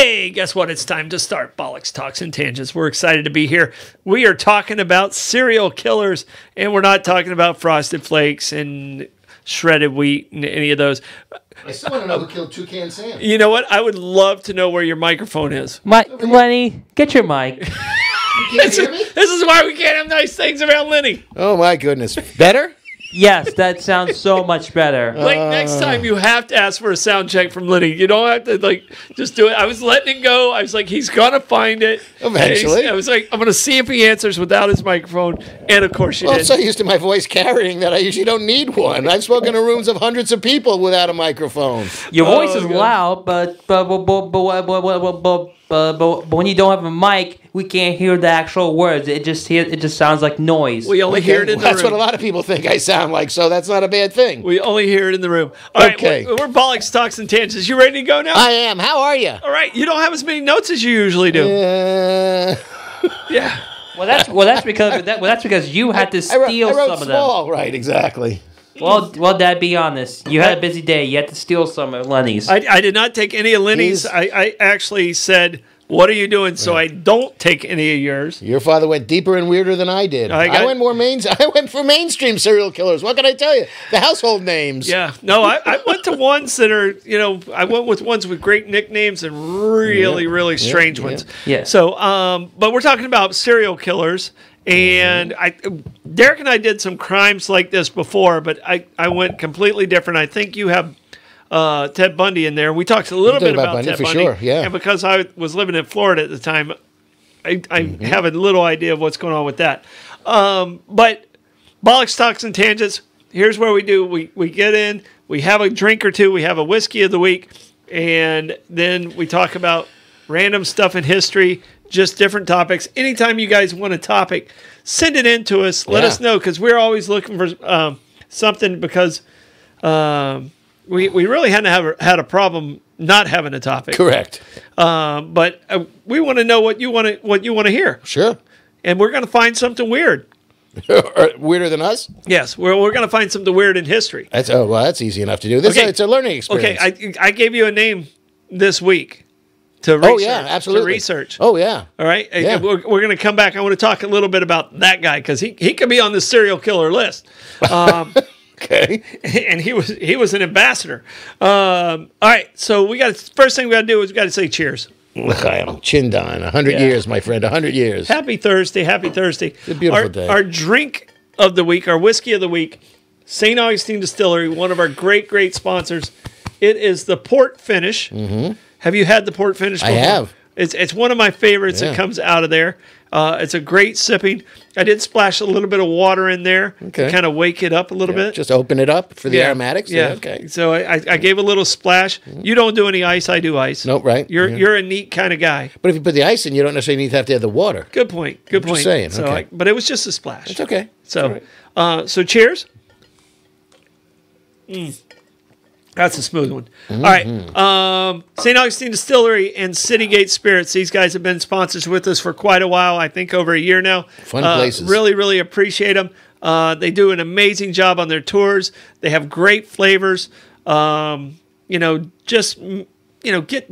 Hey, guess what? It's time to start Bollox Talks and Tangents. We're excited to be here. We are talking about serial killers, and we're not talking about Frosted Flakes and shredded wheat and any of those. I still want to know who killed Toucan Sam. You know what? I would love to know where your microphone is. Lenny, get your mic. You can't hear me? This is why we can't have nice things around Lenny. Oh, my goodness. Better? Yes, that sounds so much better. Like, next time you have to ask for a sound check from Lenny. You don't have to, like, just do it. I was letting it go. I was like, he's going to find it. Eventually. I was like, I'm going to see if he answers without his microphone. And, of course, you Well, did. I'm so used to my voice carrying that I usually don't need one. I've spoken to rooms of hundreds of people without a microphone. Your voice is God. loud, but when you don't have a mic, we can't hear the actual words. It just sounds like noise. We only hear it in the That's room. what a lot of people think I sound like, so that's not a bad thing. We only hear it in the room. All right, Okay. we're Bollox Talks and Tangents. You ready to go now? I am. How are you? All right, you don't have as many notes as you usually do. Yeah. Well, that's because you had to steal I wrote some of them. small, right, exactly. Well, Dad, be honest. You had a busy day. You had to steal some of Lenny's. I did not take any of Lenny's. He's- I actually said, what are you doing? So I don't take any of yours. Your father went deeper and weirder than I did. I went for mainstream serial killers. What can I tell you? The household names. Yeah. No, I went to ones that are, I went with ones with great nicknames and really strange ones. Yeah. So, but we're talking about serial killers. And Derek and I did some crimes like this before, but I went completely different. I think you have Ted Bundy in there. We talked a little bit about Ted for Bundy. sure, yeah. And because I was living in Florida at the time, I have a little idea of what's going on with that. But Bollox Talks and Tangents, here's where we do. We get in, we have a drink or two, we have a whiskey of the week, and then we talk about random stuff in history, just different topics. Anytime you guys want a topic, send it in to us. Let us know, because we're always looking for something, because we really hadn't had a problem not having a topic. Correct. But we want to know what you want to hear. Sure. And we're going to find something weird. Weirder than us? Yes, we're going to find something weird in history. That's easy enough to do. It's a learning experience. Okay, I gave you a name this week to research. Oh, yeah, absolutely. To research. Oh, yeah. All right? Yeah. We're going to come back. I want to talk a little bit about that guy, because he could be on the serial killer list. Okay. And he was an ambassador. All right, so first thing we got to do is we got to say cheers. Chin down. 100 years, my friend. 100 years. Happy Thursday. Happy Thursday. It's a beautiful day. Our drink of the week, our whiskey of the week, St. Augustine Distillery, one of our great sponsors. It is the port finish. Mm-hmm. Have you had the port finish before? I have. It's one of my favorites that comes out of there. It's a great sipping. I did splash a little bit of water in there to kind of wake it up a little bit. Just open it up for the aromatics? Yeah. Okay. So I gave a little splash. You don't do any ice. I do ice. Nope, right. You're a neat kind of guy. But if you put the ice in, you don't necessarily need to have the water. Good point. Good point. Just saying. So Okay. but it was just a splash. It's okay. So, so cheers. That's a smooth one. Mm-hmm. All right. St. Augustine Distillery and Citygate Spirits. These guys have been sponsors with us for quite a while. I think over a year now. Fun places. Really appreciate them. They do an amazing job on their tours. They have great flavors. Get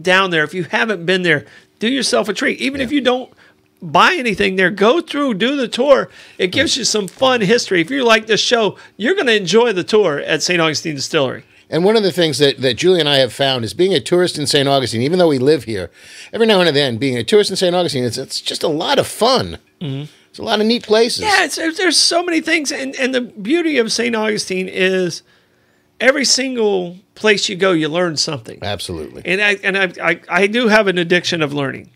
down there. If you haven't been there, do yourself a treat. Even if you don't buy anything there, go through, do the tour. It gives you some fun history. If you like this show, you're going to enjoy the tour at St. Augustine Distillery. And one of the things that Julie and I have found is being a tourist in St. Augustine, even though we live here, every now and then, being a tourist in St. Augustine, it's just a lot of fun. Mm-hmm. It's a lot of neat places. Yeah, there's so many things. And the beauty of St. Augustine is every single place you go, you learn something. Absolutely. And I do have an addiction of learning.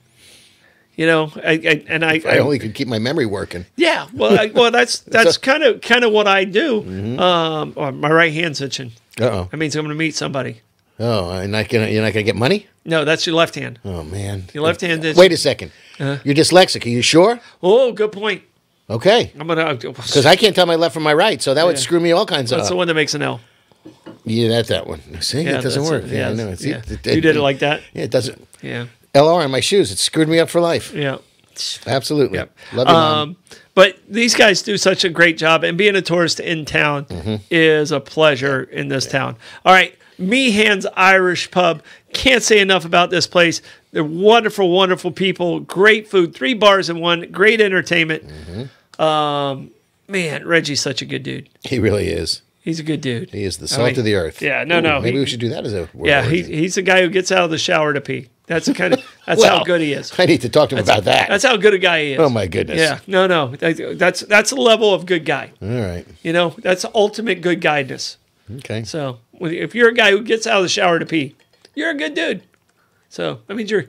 I only could keep my memory working. Yeah, well, that's kind of what I do. Mm-hmm. My right hand's itching. Uh-oh. That means I'm going to meet somebody. Oh, you're not gonna get money? No, that's your left hand. Oh man, your left hand is. Wait a second. You're dyslexic. Are you sure? Oh, good point. Okay. I'm gonna because I can't tell my left from my right, so that would screw me all kinds of. That's the one that makes an L. Yeah, that's that one. See, it doesn't work. Yeah, I know. You did it like that. Yeah, it doesn't. Yeah. LR on my shoes. It screwed me up for life. Yeah. Absolutely. Yep. Love you, Mom. But these guys do such a great job, and being a tourist in town is a pleasure in this town. All right, Meehan's Irish Pub. Can't say enough about this place. They're wonderful, wonderful people. Great food. 3 bars in one. Great entertainment. Man, Reggie's such a good dude. He really is. He's a good dude. He is the salt of the earth. Yeah, no. Maybe we should do that as a word. Yeah, he's the guy who gets out of the shower to pee. That's the kind of that's how good he is. I need to talk to him about that. That's how good a guy he is. Oh my goodness. Yeah, no. That's the level of good guy. All right. You know, that's ultimate good guyness. Okay. So if you're a guy who gets out of the shower to pee, you're a good dude. So that means you're.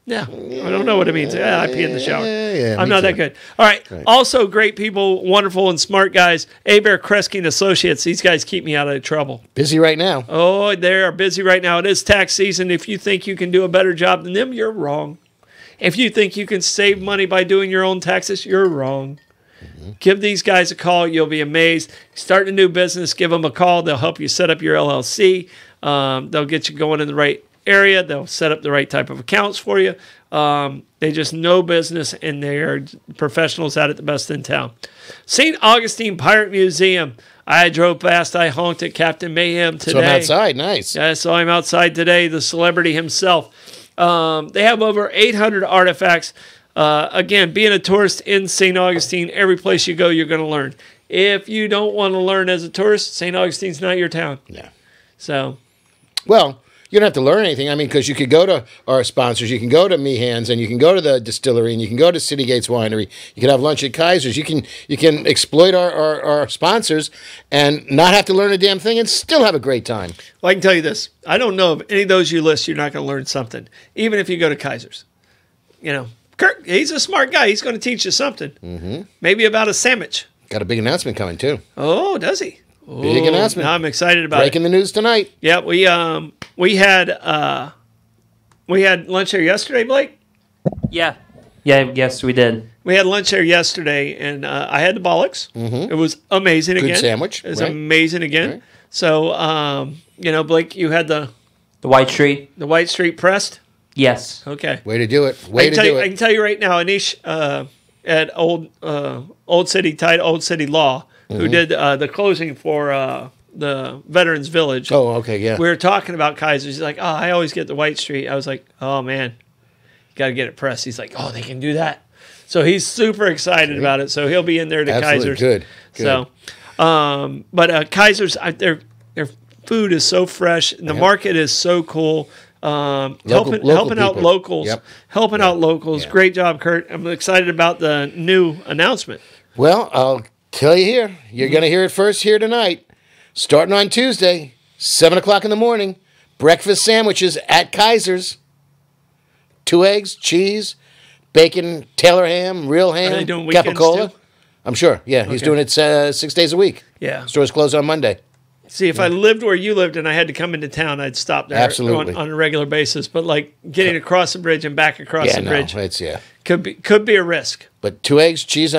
Yeah, I don't know what it means. Yeah, I pee in the shower. Yeah, I'm not that good. All right. Also, great people, wonderful and smart guys. Abear Kresge and Associates. These guys keep me out of trouble. Busy right now. Oh, they are busy right now. It is tax season. If you think you can do a better job than them, you're wrong. If you think you can save money by doing your own taxes, you're wrong. Give these guys a call. You'll be amazed. Start a new business, give them a call. They'll help you set up your LLC. They'll get you going in the right area. They'll set up the right type of accounts for you. They just know business, and they are professionals at it, the best in town. St. Augustine Pirate Museum. I drove past. I honked at Captain Mayhem today. So I'm outside. Nice. Yeah, so I'm outside today, the celebrity himself. They have over 800 artifacts. Again, being a tourist in St. Augustine, every place you go, you're going to learn. If you don't want to learn as a tourist, St. Augustine's not your town. Yeah. So, well, you don't have to learn anything. I mean, because you could go to our sponsors, you can go to Meehan's, and you can go to the distillery, and you can go to City Gates Winery. You can have lunch at Kaiser's. You can exploit our sponsors and not have to learn a damn thing and still have a great time. well, I can tell you this. I don't know of any of those you list, you're not going to learn something, even if you go to Kaiser's. You know, Kirk, he's a smart guy. He's going to teach you something. Maybe about a sandwich. Got a big announcement coming too. Oh, does he? Big announcement. Now I'm excited about Breaking the news tonight. Yeah, we had lunch there yesterday, Blake. Yeah. Yeah, yes, we did. We had lunch there yesterday, and I had the Bollox. It was amazing again. Good sandwich. It was right? amazing again. Right. So, Blake, you had the White Street? White Street pressed. Yes. Okay. Way to do it. I can tell you right now, Anish at Old City Law, who did the closing for the Veterans Village. Oh, okay, yeah. We were talking about Kaiser. He's like, I always get the White Street. I was like, oh, man, you got to get it pressed. He's like, they can do that. So he's super excited about it. So he'll be in there to Absolutely. Kaiser's. Good. So, but Kaiser's, their food is so fresh. And the market is so cool. Helping out locals. Yep. Helping out locals. Yeah. Great job, Kurt. I'm excited about the new announcement. Well, I'll tell you here. You're going to hear it first here tonight. Starting on Tuesday, 7 o'clock in the morning, breakfast sandwiches at Kaiser's. 2 eggs, cheese, bacon, Taylor ham, real ham, Are they doing weekends capicola. too? I'm sure. Yeah, he's doing it 6 days a week. Yeah. Stores closed on Monday. See, if I lived where you lived and I had to come into town, I'd stop there Absolutely. on a regular basis. But like getting across the bridge and back across the bridge could be a risk. But 2 eggs, cheese,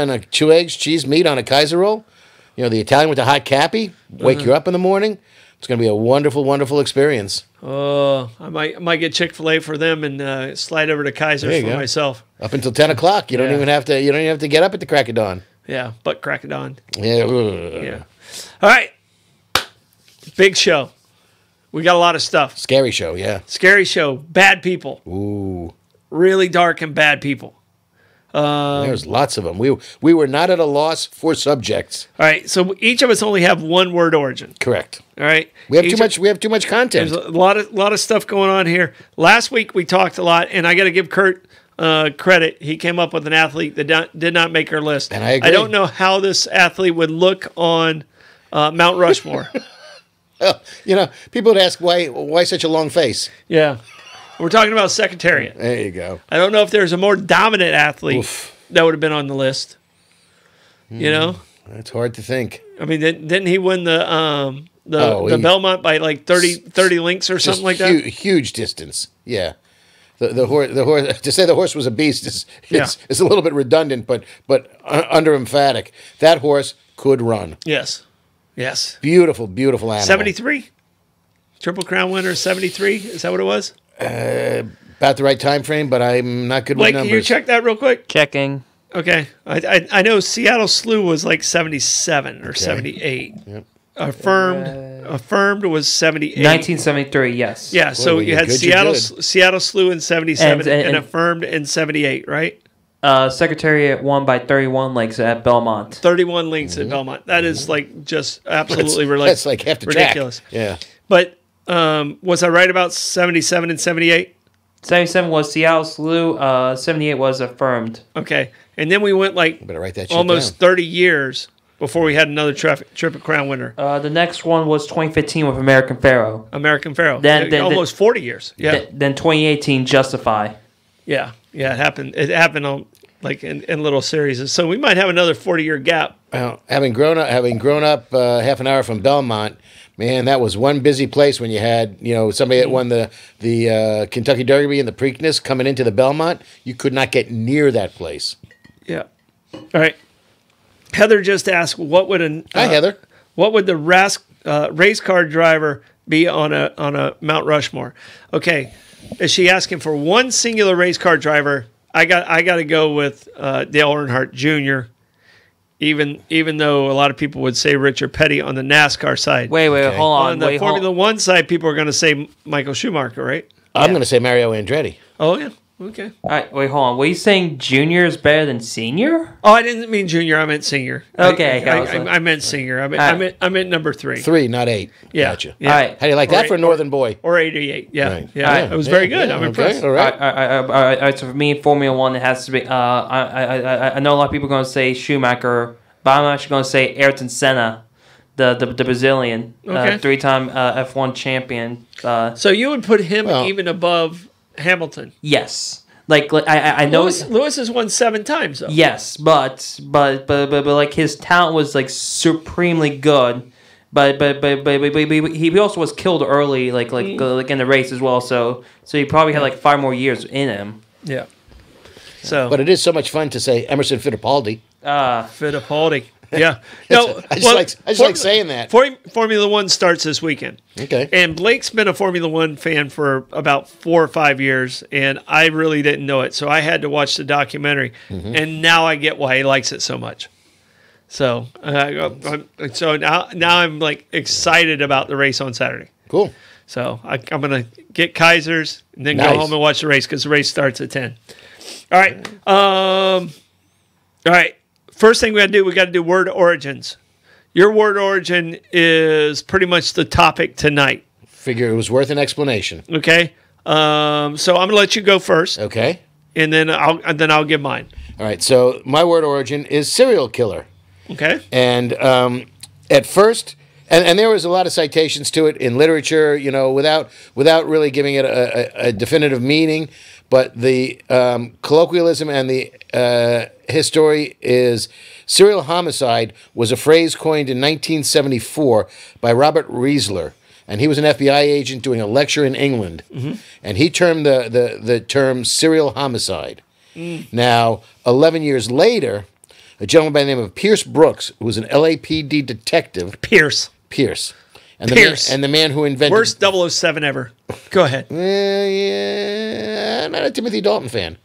meat on a Kaiser roll. You know, the Italian with the hot cappy, wake you up in the morning. It's going to be a wonderful, wonderful experience. Oh, I might get Chick-fil-A for them and slide over to Kaiser's for myself. Up until 10 o'clock, you don't even have to get up at the crack of dawn. Yeah, but crack of dawn. Yeah. Yeah. All right. Big show. We got a lot of stuff. Scary show, yeah. Scary show. Bad people. Ooh. Really dark and bad people. There's lots of them. We were not at a loss for subjects. All right, so each of us only have one word origin. Correct. All right, We have too much content. There's a lot of stuff going on here. Last week we talked a lot, and I got to give Kurt credit. He came up with an athlete that did not make our list. And I agree. I don't know how this athlete would look on Mount Rushmore. Well, people would ask why such a long face. Yeah, we're talking about Secretariat. There you go. I don't know if there's a more dominant athlete that would have been on the list. That's hard to think. I mean, didn't he win the Belmont by like 30 lengths or something like that? Huge distance. Yeah. The horse. To say the horse was a beast is a little bit redundant, but under emphatic. That horse could run. Yes. Beautiful, beautiful animal. 73? Triple Crown winner, 73? Is that what it was? About the right time frame, but I'm not good with numbers. Can you check that real quick? Checking. Okay. I know Seattle Slew was like 77 or 78. Yep. affirmed was 78. 1973, yes. Yeah, so when you you're had good, you're Seattle slew in 77 and And affirmed in 78, right? Secretariat won by 31 lengths at Belmont. 31 links at Belmont. That is like just absolutely That's like half the track. ridiculous. Yeah. But was I right about 77 and 78? 77 was Seattle slew. 78 was affirmed. Okay. And then we went like Better write that shit almost down. 30 years before we had another Triple Crown winner. The next one was 2015 with American Pharaoh. American Pharaoh. Then almost 40 years. Yeah. Then 2018 Justify. Yeah. Yeah, it happened. It happened on like in little series. So we might have another 40-year gap. Well, having grown up half an hour from Belmont, man, that was one busy place when you had somebody that won the Kentucky Derby and the Preakness coming into the Belmont. You could not get near that place. Yeah. All right. Heather just asked, what would Hi, Heather. What would the race car driver be on a Mount Rushmore? Okay. Is she asking for one singular race car driver? I got to go with Dale Earnhardt Jr. Even though a lot of people would say Richard Petty on the NASCAR side. Wait, hold on. On the Formula One side, people are going to say Michael Schumacher, right? I'm going to say Mario Andretti. Oh yeah. Okay. All right, wait, hold on. Were you saying junior is better than senior? Oh, I didn't mean junior. I meant senior. Okay, I meant senior. I meant number 3. 3, not 8. Yeah. Gotcha. Yeah. All right. How do you like that for a northern boy? Or 88. Yeah. Right. Yeah. All right. It was very good. I'm impressed. All right. All right. So for me, Formula One, it has to be. I know a lot of people are going to say Schumacher, but I'm actually going to say Ayrton Senna, the Brazilian, Okay. 3-time F1 champion. So you would put him even above Hamilton. Yes. Like I know Lewis has won 7 times though. Yes, but like his talent was like supremely good, but he also was killed early, like in the race as well. So he probably had like 5 more years in him. Yeah. So, But it is so much fun to say Emerson Fittipaldi. Fittipaldi. Yeah. No, I just like saying that. Formula One starts this weekend. Okay. And Blake's been a Formula One fan for about 4 or 5 years, and I really didn't know it. So I had to watch the documentary, and now I get why he likes it so much. So, now I'm like excited about the race on Saturday. Cool. So I'm going to get Kaiser's and then Nice. go home and watch the race because the race starts at 10. All right. All right. First thing we got to do word origins. Your word origin is pretty much the topic tonight. Figure it was worth an explanation. Okay. So I'm going to let you go first, Okay. and then I'll give mine. All right. So my word origin is serial killer. Okay. And at first, and there was a lot of citations to it in literature, without really giving it a definitive meaning. But the colloquialism and the history is serial homicide was a phrase coined in 1974 by Robert Riesler. And he was an FBI agent doing a lecture in England. And he termed the term serial homicide. Now, 11 years later, a gentleman by the name of Pierce Brooks, who was an LAPD detective. Pierce. And Pierce. the man who invented... Worst 007 ever. Go ahead. Yeah, I'm not a Timothy Dalton fan.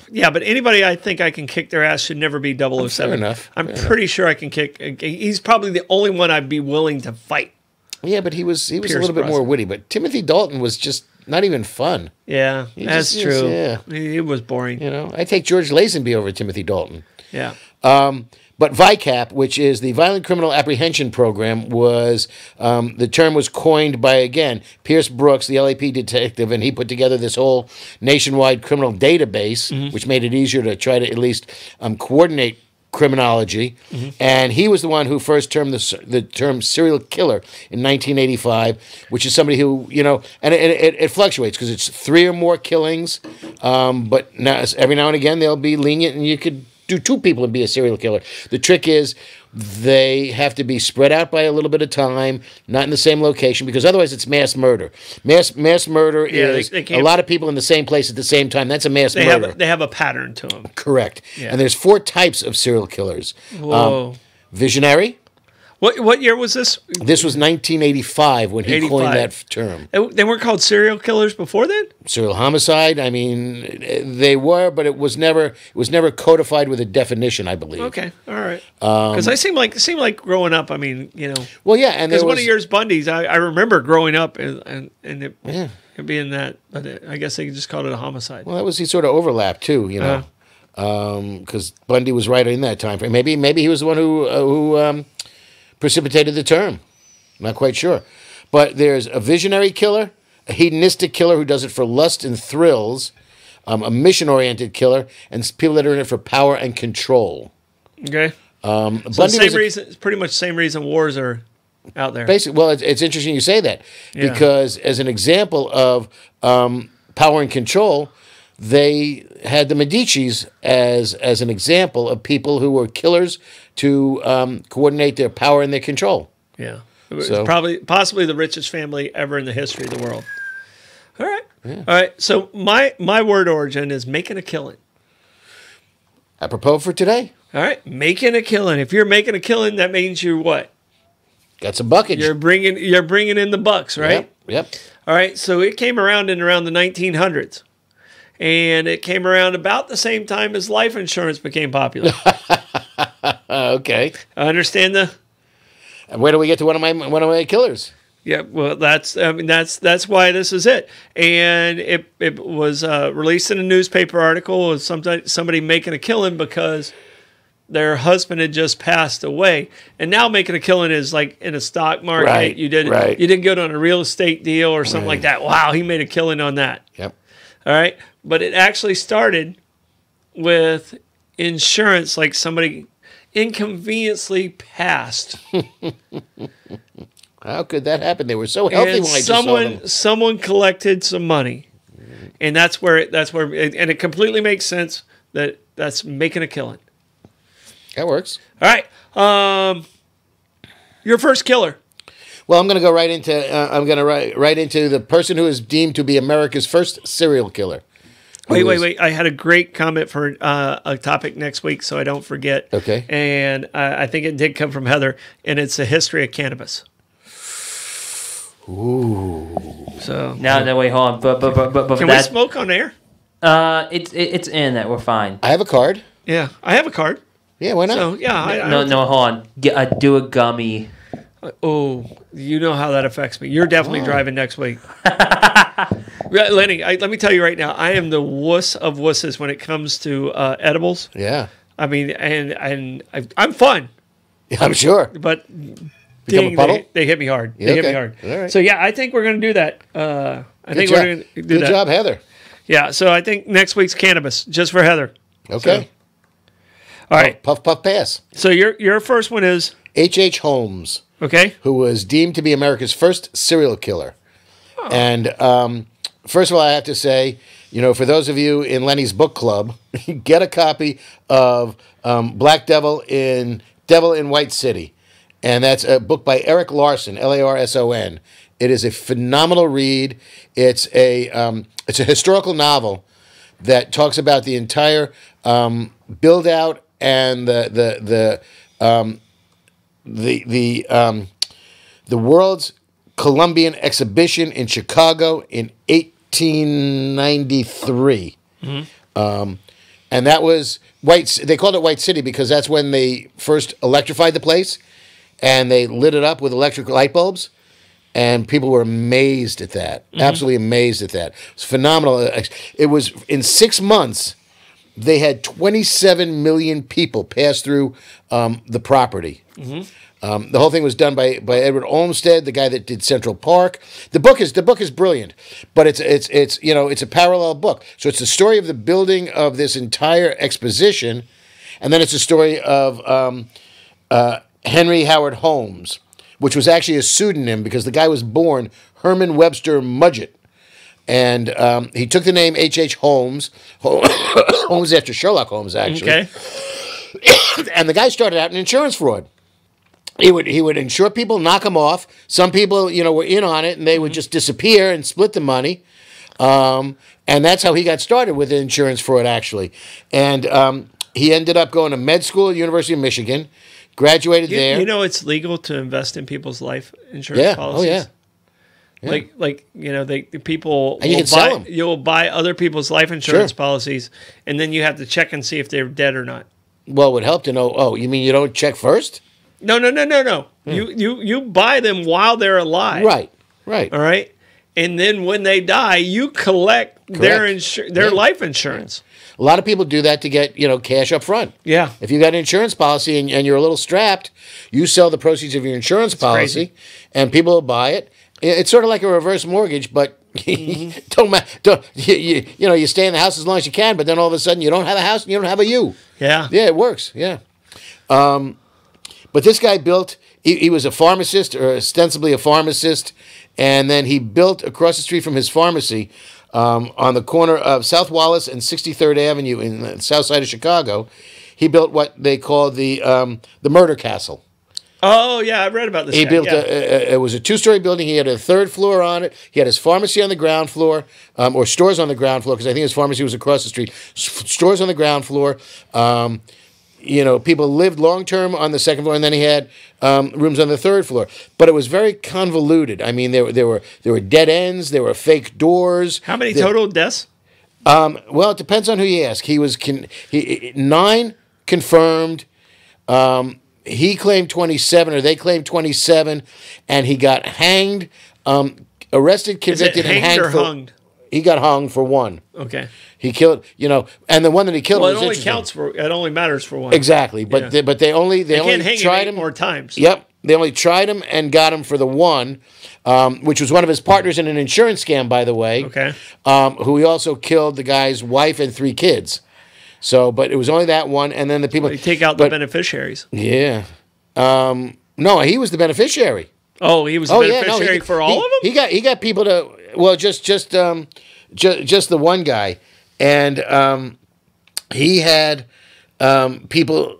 Yeah, but anybody I think I can kick their ass should never be 007. Fair enough. I'm pretty sure I can kick. He's probably the only one I'd be willing to fight. Yeah, but he was a Pierce little bit more Brosnan. witty. But Timothy Dalton was just not even fun. Yeah, that's true. Yeah. It was boring. I take George Lazenby over Timothy Dalton. Yeah. But VICAP, which is the Violent Criminal Apprehension Program, was the term was coined by, again, Pierce Brooks, the LAP detective, and he put together this whole nationwide criminal database, which made it easier to try to at least coordinate criminology. And he was the one who first termed the term serial killer in 1985, which is somebody who, and it fluctuates because it's 3 or more killings, but now, every now and again they'll be lenient and you could do 2 people and be a serial killer. The trick is they have to be spread out by a little bit of time, not in the same location, because otherwise it's mass murder. Mass murder is a lot of people in the same place at the same time. That's a mass murder. They have a pattern to them. Correct. Yeah. And there's 4 types of serial killers. Whoa. Visionary. What year was this? This was 1985 when he coined that term. They weren't called serial killers before then? Serial homicide. I mean, they were, but it was never codified with a definition, I believe. Okay, all right. Because it seemed like growing up. I mean, Well, yeah, and because one of yours Bundys, I remember growing up and it being that, but I guess they just called it a homicide. Well, that was the sort of overlap too, because Bundy was right in that time frame. Maybe he was the one who precipitated the term. Not quite sure. But there's a visionary killer, a hedonistic killer who does it for lust and thrills, a mission-oriented killer, and people that are in it for power and control. Okay. So it's pretty much the same reason wars are out there. Basically, well, it's interesting you say that because as an example of power and control, they had the Medicis as an example of people who were killers to coordinate their power and their control. Yeah. It was possibly the richest family ever in the history of the world. All right. Yeah. All right. So my word origin is making a killing. Apropos for today. All right. Making a killing. If you're making a killing, that means you what? Got some buckage. You're bringing in the bucks, right? Yep. All right. So it came around the 1900s. And it came around about the same time as life insurance became popular. Okay. I understand And where do we get to one of my killers? Yeah, well, that's why this is it. And it was released in a newspaper article of somebody making a killing because their husband had just passed away. And now making a killing is like in a stock market. Right, You didn't go on a real estate deal or something like that. Wow, he made a killing on that. Yep. All right. But it actually started with insurance, like somebody inconveniently passed. How could that happen? They were so healthy when I just saw them. Someone collected some money, and that's where and it completely makes sense that's making a killing. That works. All right. Your first killer. Well, I'm going to go right into the person who is deemed to be America's first serial killer. Wait. I had a great comment for a topic next week, so I don't forget. Okay. And I think it did come from Heather, and it's the history of cannabis. Ooh. So No, wait, hold on. But can we smoke on air? It's in that we're fine. I have a card. Yeah, I have a card. Yeah, why not? So yeah, No, hold on. Do a gummy. Oh, you know how that affects me. You're definitely driving next week. Lenny, let me tell you right now, I am the wuss of wusses when it comes to edibles. Yeah. I mean, and I'm fun. Yeah, I'm sure. But ding, they hit me hard. Yeah, they hit me hard. All right. So yeah, I think we're going to do that. We're going to do that. Good job, Heather. Yeah, so I think next week's cannabis, just for Heather. Okay. So, all right. Puff, pass. So your first one is? H.H. Holmes. Okay. Who was deemed to be America's first serial killer. Oh. And first of all, I have to say, for those of you in Lenny's book club, get a copy of Black Devil in White City. And that's a book by Eric Larson, Larson. It is a phenomenal read. It's a historical novel that talks about the entire build out and the World's Columbian Exhibition in Chicago in 1893. Mm-hmm. And that was they called it White City because that's when they first electrified the place and they lit it up with electric light bulbs. And people were amazed at that. Mm-hmm. Absolutely amazed at that. It was phenomenal. It was in 6 months, they had 27 million people pass through the property. Mm-hmm. The whole thing was done by Edward Olmsted, the guy that did Central Park. The book is brilliant, but it's a parallel book. So it's the story of the building of this entire exposition, and then it's a story of Henry Howard Holmes, which was actually a pseudonym because the guy was born Herman Webster Mudgett. And he took the name H.H. Holmes. Holmes after Sherlock Holmes, actually. Okay. And the guy started out in insurance fraud. He would insure people, knock them off. Some people, were in on it, and they would just disappear and split the money. And that's how he got started with insurance fraud, actually. And he ended up going to med school at the University of Michigan, graduated there. You know, it's legal to invest in people's life insurance policies. Oh, yeah. Yeah. Like the people And you will can sell them. You'll buy other people's life insurance policies, and then you have to check and see if they're dead or not. Well, it would help to know. Oh, you mean you don't check first? No. You buy them while they're alive. Right. All right. And then when they die, you collect their life insurance. A lot of people do that to get, cash up front. Yeah. If you got an insurance policy and you're a little strapped, you sell the proceeds of your insurance policy, and people will buy it. It's sort of like a reverse mortgage, but you stay in the house as long as you can, but then all of a sudden you don't have a house and you don't have a you. Yeah. Yeah, it works. Yeah. But this guy built, he was a pharmacist, or ostensibly a pharmacist, and then he built across the street from his pharmacy on the corner of South Wallace and 63rd Avenue in the south side of Chicago. He built what they call the murder castle. Oh, yeah, I read about this. He built it was a 2-story building. He had a 3rd floor on it. He had his pharmacy on the ground floor, or stores on the ground floor, because I think his pharmacy was across the street. Stores on the ground floor. People lived long-term on the 2nd floor, and then he had rooms on the 3rd floor. But it was very convoluted. I mean, there were dead ends. There were fake doors. How many total deaths? Well, it depends on who you ask. He was 9 confirmed. He claimed 27, or they claimed 27, and he got hanged, arrested, convicted, and hanged. Or hunged? He got hung for 1. Okay. He killed, and the one that he killed was it only matters for 1. Exactly, but they only tried him more times. Yep, they only tried him and got him for the 1, which was one of his partners in an insurance scam, by the way. Okay. Who he also killed the guy's wife and 3 kids. So, but it was only that 1, and then the people... They take out the beneficiaries. Yeah. No, he was the beneficiary. Oh, he was the beneficiary for all of them? He got people to... Well, just the one guy. And he had people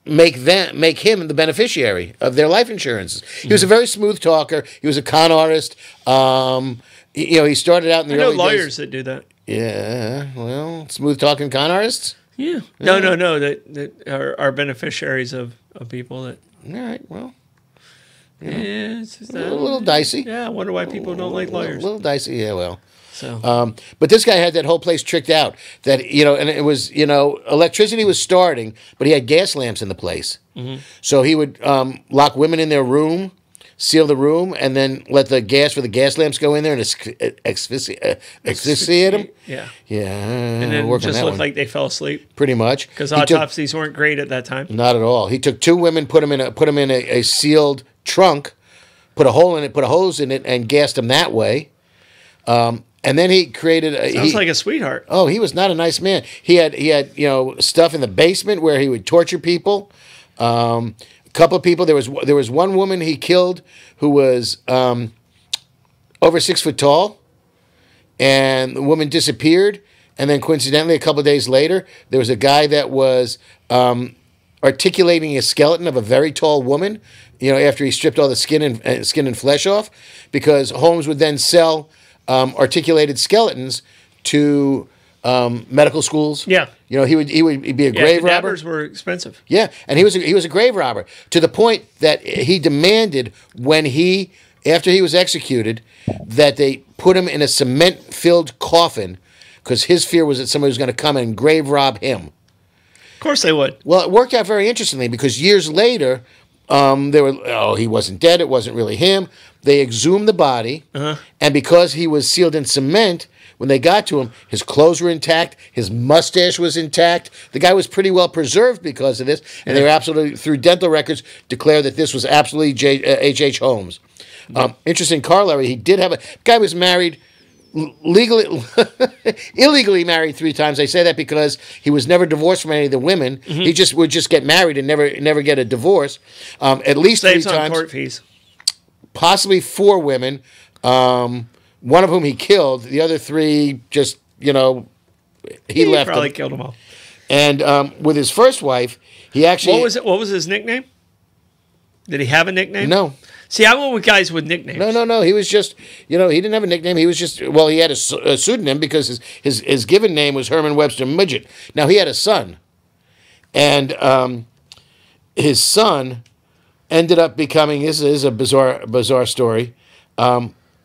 make him the beneficiary of their life insurances. He was a very smooth talker. He was a con artist. He started out in the early days. I know lawyers that do that. Yeah, well, smooth talking con artists. Yeah. No. That are beneficiaries of people that. All right. Well. Yeah, it's just a little dicey. Yeah, I wonder why people don't like lawyers. A little dicey. Yeah. Well. So. But this guy had that whole place tricked out. That and it was electricity was starting, but he had gas lamps in the place. Mm-hmm. So he would lock women in their room, seal the room, and then let the gas for the gas lamps go in there and asphyxiate them. Yeah. Yeah. And then it just looked like they fell asleep. Pretty much. Because autopsies weren't great at that time. Not at all. He took 2 women, put them in a sealed trunk, put a hose in it, and gassed them that way. And then he created... Sounds like a sweetheart. Oh, he was not a nice man. He had stuff in the basement where he would torture people. A couple of people. There was one woman he killed who was over 6 foot tall, and the woman disappeared. And then coincidentally, a couple of days later, there was a guy that was articulating a skeleton of a very tall woman. After he stripped all the skin and flesh off, because Holmes would then sell articulated skeletons to medical schools. Yeah. He would be a grave robber. Cadavers were expensive. Yeah, and he was a grave robber, to the point that he demanded, after he was executed, that they put him in a cement-filled coffin, because his fear was that somebody was going to come and grave rob him. Of course they would. Well, it worked out very interestingly, because years later, he wasn't dead. It wasn't really him. They exhumed the body, and because he was sealed in cement, when they got to him, his clothes were intact, his mustache was intact. The guy was pretty well preserved because of this, and they were absolutely, through dental records, declared that this was absolutely H.H. Holmes. Interesting corollary. He did have guy was married illegally married 3 times. I say that because he was never divorced from any of the women. Mm-hmm. He would just get married and never get a divorce. At least Saves 3 times. On court fees. Possibly 4 women. One of whom he killed. The other 3 just he left. Probably killed them all. And with his first wife, he actually. What was his nickname? Did he have a nickname? No. See, I went with guys with nicknames. No. He was just, he didn't have a nickname. He was just, he had a pseudonym because his given name was Herman Webster Midget. Now, he had a son. And his son ended up becoming, this is a bizarre story,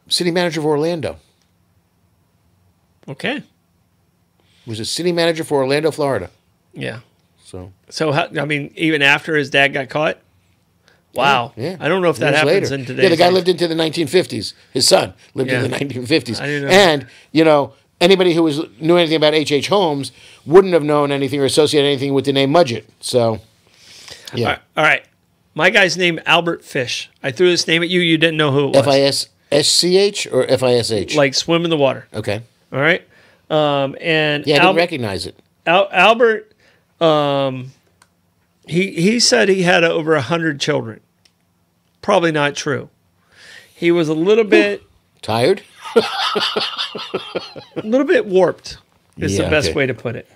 city manager of Orlando. Okay. Was a city manager for Orlando, Florida. Yeah. So how, I mean, even after his dad got caught? Wow. Yeah. I don't know if that Years happens later. in today's Yeah, the guy life. lived into the 1950s. His son lived in the 1950s. I didn't know. And, you know, anybody who knew anything about H.H. Holmes wouldn't have known anything or associated anything with the name Mudgett. So, yeah. All right. My guy's name, Albert Fish. I threw this name at you. You didn't know who it was. F-I-S-S-C-H or F-I-S-H? Like swim in the water. Okay. All right. And Yeah, I didn't recognize it. Albert, he said he had over 100 children. Probably not true. He was a little bit Tired? a little bit warped is the best way to put it.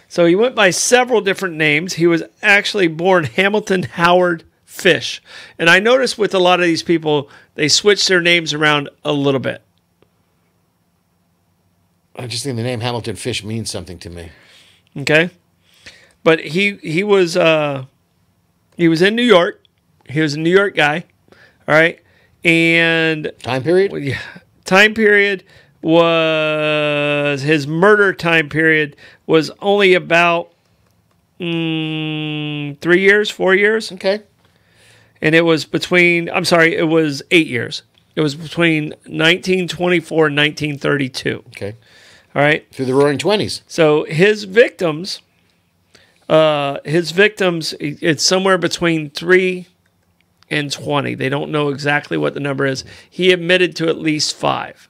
So he went by several different names. He was actually born Hamilton Howard Fish. And I noticed with a lot of these people, they switch their names around a little bit. I just think the name Hamilton Fish means something to me. Okay? But he was in New York. He was a New York guy. All right? And Time period? yeah, time period was his murder time period was only about 3 years, 4 years. Okay. And it was it was 8 years. It was between 1924 and 1932. Okay. All right. Through the Roaring Twenties. So his victims, it's somewhere between 3 and 20. They don't know exactly what the number is. He admitted to at least 5.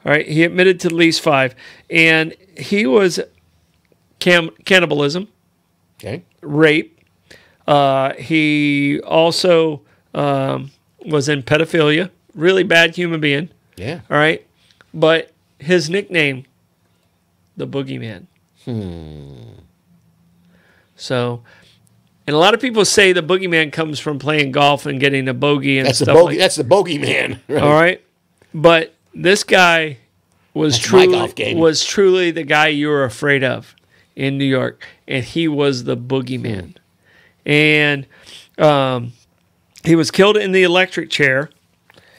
All right. He admitted to at least 5. And he was cannibalism, Okay. rape. He also was in pedophilia. Really bad human being. Yeah. All right. But his nickname, the Boogeyman. So, and a lot of people say the Boogeyman comes from playing golf and getting a bogey and That's the stuff bogey. like that. That's the bogeyman. Right? All right. But this guy was That's my golf game. truly the guy you were afraid of in New York. And he was the Boogeyman. And he was killed in the electric chair.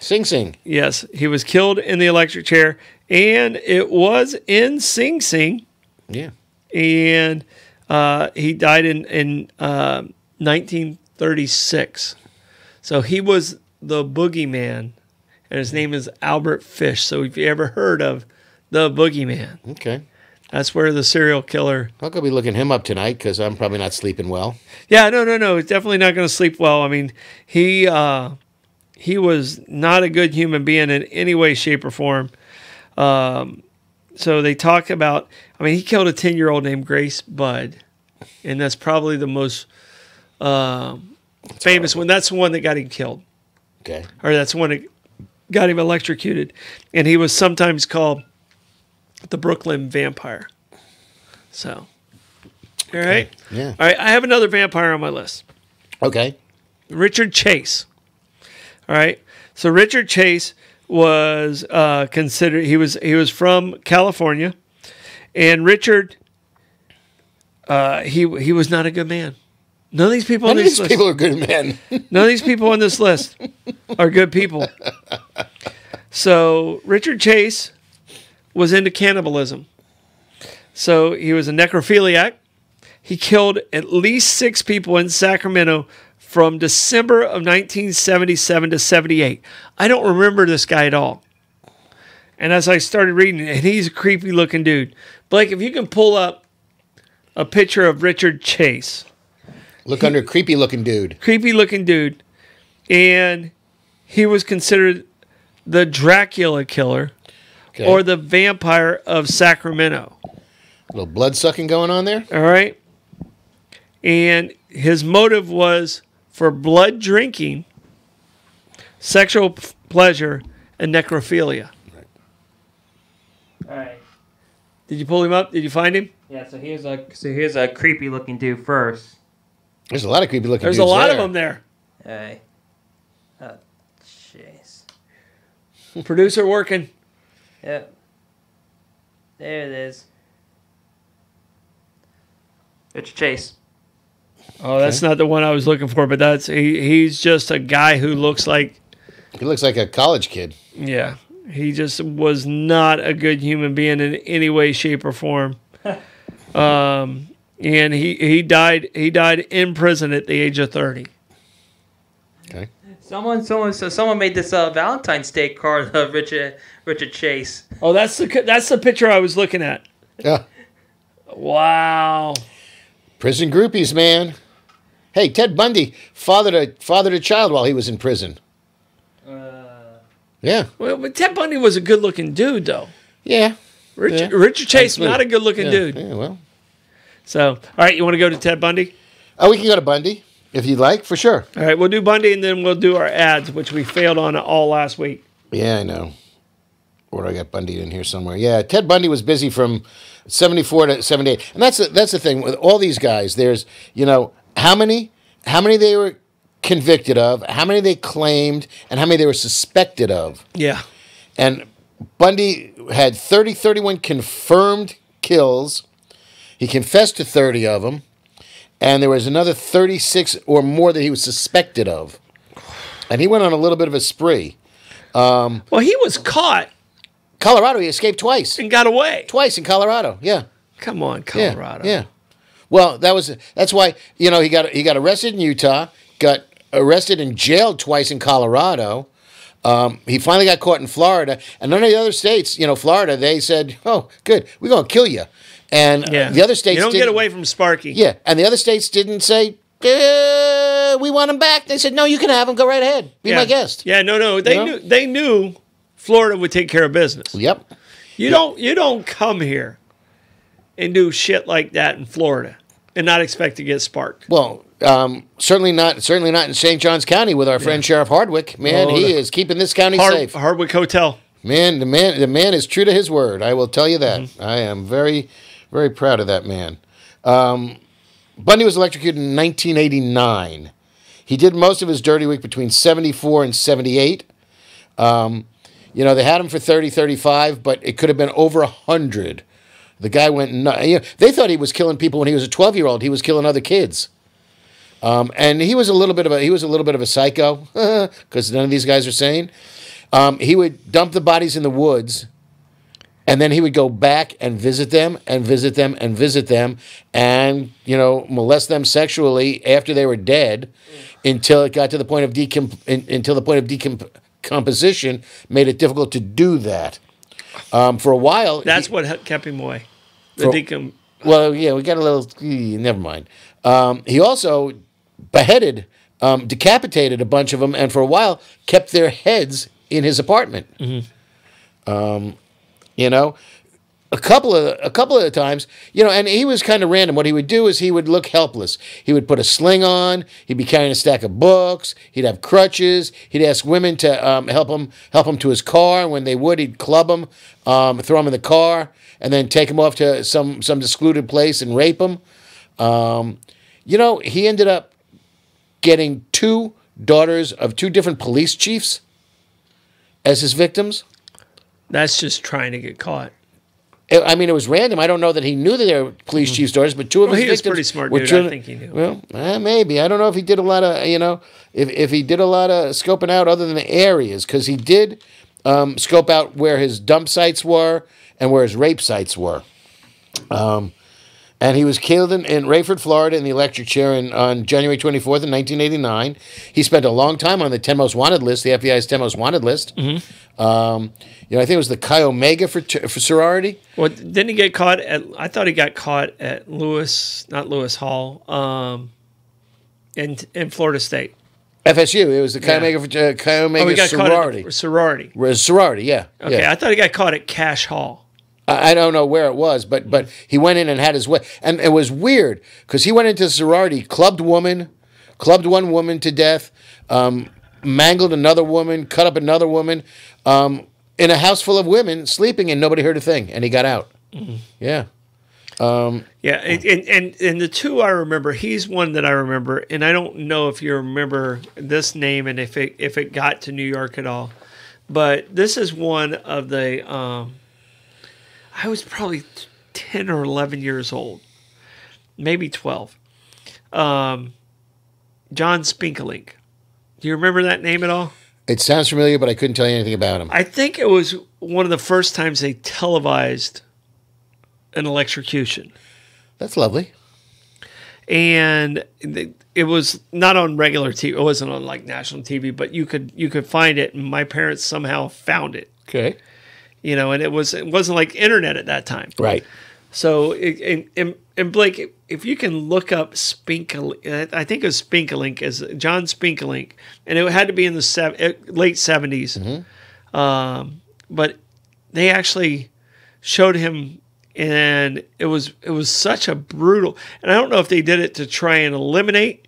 Sing Sing. Yes, he was killed in the electric chair, and it was in Sing Sing, Yeah. and he died in 1936. So he was the Boogeyman, and his name is Albert Fish. So if you ever heard of the Boogeyman, Okay. that's where the serial killer. I'll go be looking him up tonight because I'm probably not sleeping well. Yeah, no. He's definitely not going to sleep well. I mean, he was not a good human being in any way, shape, or form. So they talk about, I mean, he killed a 10-year-old named Grace Budd, and that's probably the most famous one. That's the one that got him killed, Okay. or that's the one that got him electrocuted. And he was sometimes called the Brooklyn Vampire. So, all right. Yeah. All right, I have another vampire on my list. Okay. Richard Chase. All right. So Richard Chase was considered. He was from California, and Richard. He was not a good man. None of these people on None of this these list. people are good men. None of these people on this list are good people. So Richard Chase was into cannibalism. So he was a necrophiliac. He killed at least 6 people in Sacramento from December of 1977 to 78. I don't remember this guy at all. And as I started reading, and he's a creepy looking dude. Blake, if you can pull up a picture of Richard Chase. Look under creepy looking dude. Creepy looking dude. And he was considered the Dracula killer Okay. or the vampire of Sacramento. A little blood sucking going on there. All right. And his motive was for blood drinking, sexual pleasure, and necrophilia. Right. All right. Did you pull him up? Did you find him? Yeah. So here's a creepy looking dude first. There's a lot of creepy looking There's dudes a lot there. of them there. Hey. Oh, jeez. Producer working. Yep. There it is. Richard Chase. Oh, that's not the one I was looking for, but he's just a guy who looks like. He looks like a college kid. Yeah, he just was not a good human being in any way, shape, or form. And he died in prison at the age of 30. Okay. Someone made this Valentine's Day card of Richard Chase. Oh, that's the picture I was looking at. Yeah. Wow. Prison groupies, man. Hey, Ted Bundy fathered a child while he was in prison. Yeah. Well, but Ted Bundy was a good-looking dude, though. Yeah. Richard Chase, not a good-looking dude. Yeah, well. So, all right, you want to go to Ted Bundy? Oh, we can go to Bundy if you'd like, for sure. All right, we'll do Bundy, and then we'll do our ads, which we failed on all last week. Yeah, I know. Or I got Bundy in here somewhere. Yeah, Ted Bundy was busy from 74 to 78. And that's the thing with all these guys. There's, how many they were convicted of, how many they claimed, and how many they were suspected of. Yeah. And Bundy had 31 confirmed kills. He confessed to 30 of them. And there was another 36 or more that he was suspected of. And he went on a little bit of a spree. Well, he was caught. Colorado, he escaped twice. And got away. Twice in Colorado, yeah. Come on, Colorado. Yeah. Well, that's why, he got arrested in Utah, got arrested and jailed twice in Colorado. He finally got caught in Florida. And none of the other states, Florida, they said, oh, good, we're going to kill you. And the other states you don't get away from Sparky. Yeah, and the other states didn't say, we want him back. They said, no, you can have him. Go right ahead. Be my guest. Yeah, no. They knew Florida would take care of business. Yep. You don't come here and do shit like that in Florida and not expect to get sparked. Well, certainly not in St. Johns County with our friend Sheriff Hardwick. Man, he is keeping this county safe. Hardwick Hotel. Man, the man is true to his word. I will tell you that. Mm-hmm. I am very, very proud of that man. Bundy was electrocuted in 1989. He did most of his dirty work between 74 and 78. They had him for 30, 35, but it could have been over 100. The guy went nuts. They thought he was killing people when he was a 12-year-old. He was killing other kids. And he was a little bit of a psycho because none of these guys are sane. He would dump the bodies in the woods, and then he would go back and visit them and visit them and visit them, and molest them sexually after they were dead, until it got to the point of decomposition made it difficult to do that. For a while, that's what kept him away. Well, yeah, we got a little. Never mind. He also beheaded, decapitated a bunch of them, and for a while kept their heads in his apartment. Mm-hmm. A couple of times, and he was kind of random. What he would do is he would look helpless. He would put a sling on. He'd be carrying a stack of books. He'd have crutches. He'd ask women to help him to his car. When they would, he'd club them, throw them in the car, and then take them off to some secluded place and rape them. He ended up getting 2 daughters of 2 different police chiefs as his victims. That's just trying to get caught. I mean, it was random. I don't know that he knew that they were police chief's daughters, but 2 of his victims. He was pretty smart dude. I think he knew. Well, maybe. I don't know if he did a lot of, if he did a lot of scoping out other than the areas, because he did scope out where his dump sites were and where his rape sites were. And he was killed in Rayford, Florida, in the electric chair on January 24th, 1989. He spent a long time on the 10 most wanted list, the FBI's 10 most wanted list. Mm-hmm. I think it was the Chi Omega for sorority. Well, didn't he get caught at? I thought he got caught at not Lewis Hall, in Florida State. FSU. It was the Chi Omega sorority. Sorority, yeah. Okay, yeah. I thought he got caught at Cash Hall. I don't know where it was, but he went in and had his way. And it was weird because he went into the sorority, clubbed one woman to death, mangled another woman, cut up another woman, in a house full of women sleeping, and nobody heard a thing, and he got out. Mm-hmm. Yeah. And the 2 I remember, he's one that I remember, and I don't know if you remember this name and if it got to New York at all, but this is one of the. I was probably 10 or 11 years old, maybe 12. John Spinkelink. Do you remember that name at all? It sounds familiar, but I couldn't tell you anything about him. I think it was one of the first times they televised an electrocution. That's lovely. And it was not on regular TV. It wasn't on like national TV, but you could find it. And my parents somehow found it. Okay. You know, and it wasn't like internet at that time. Right. So, and Blake, if you can look up Spinkelink, I think it was Spinkelink, as John Spinkelink, and it had to be in the late 70s. But they actually showed him, and it was such a brutal. And I don't know if they did it to try and eliminate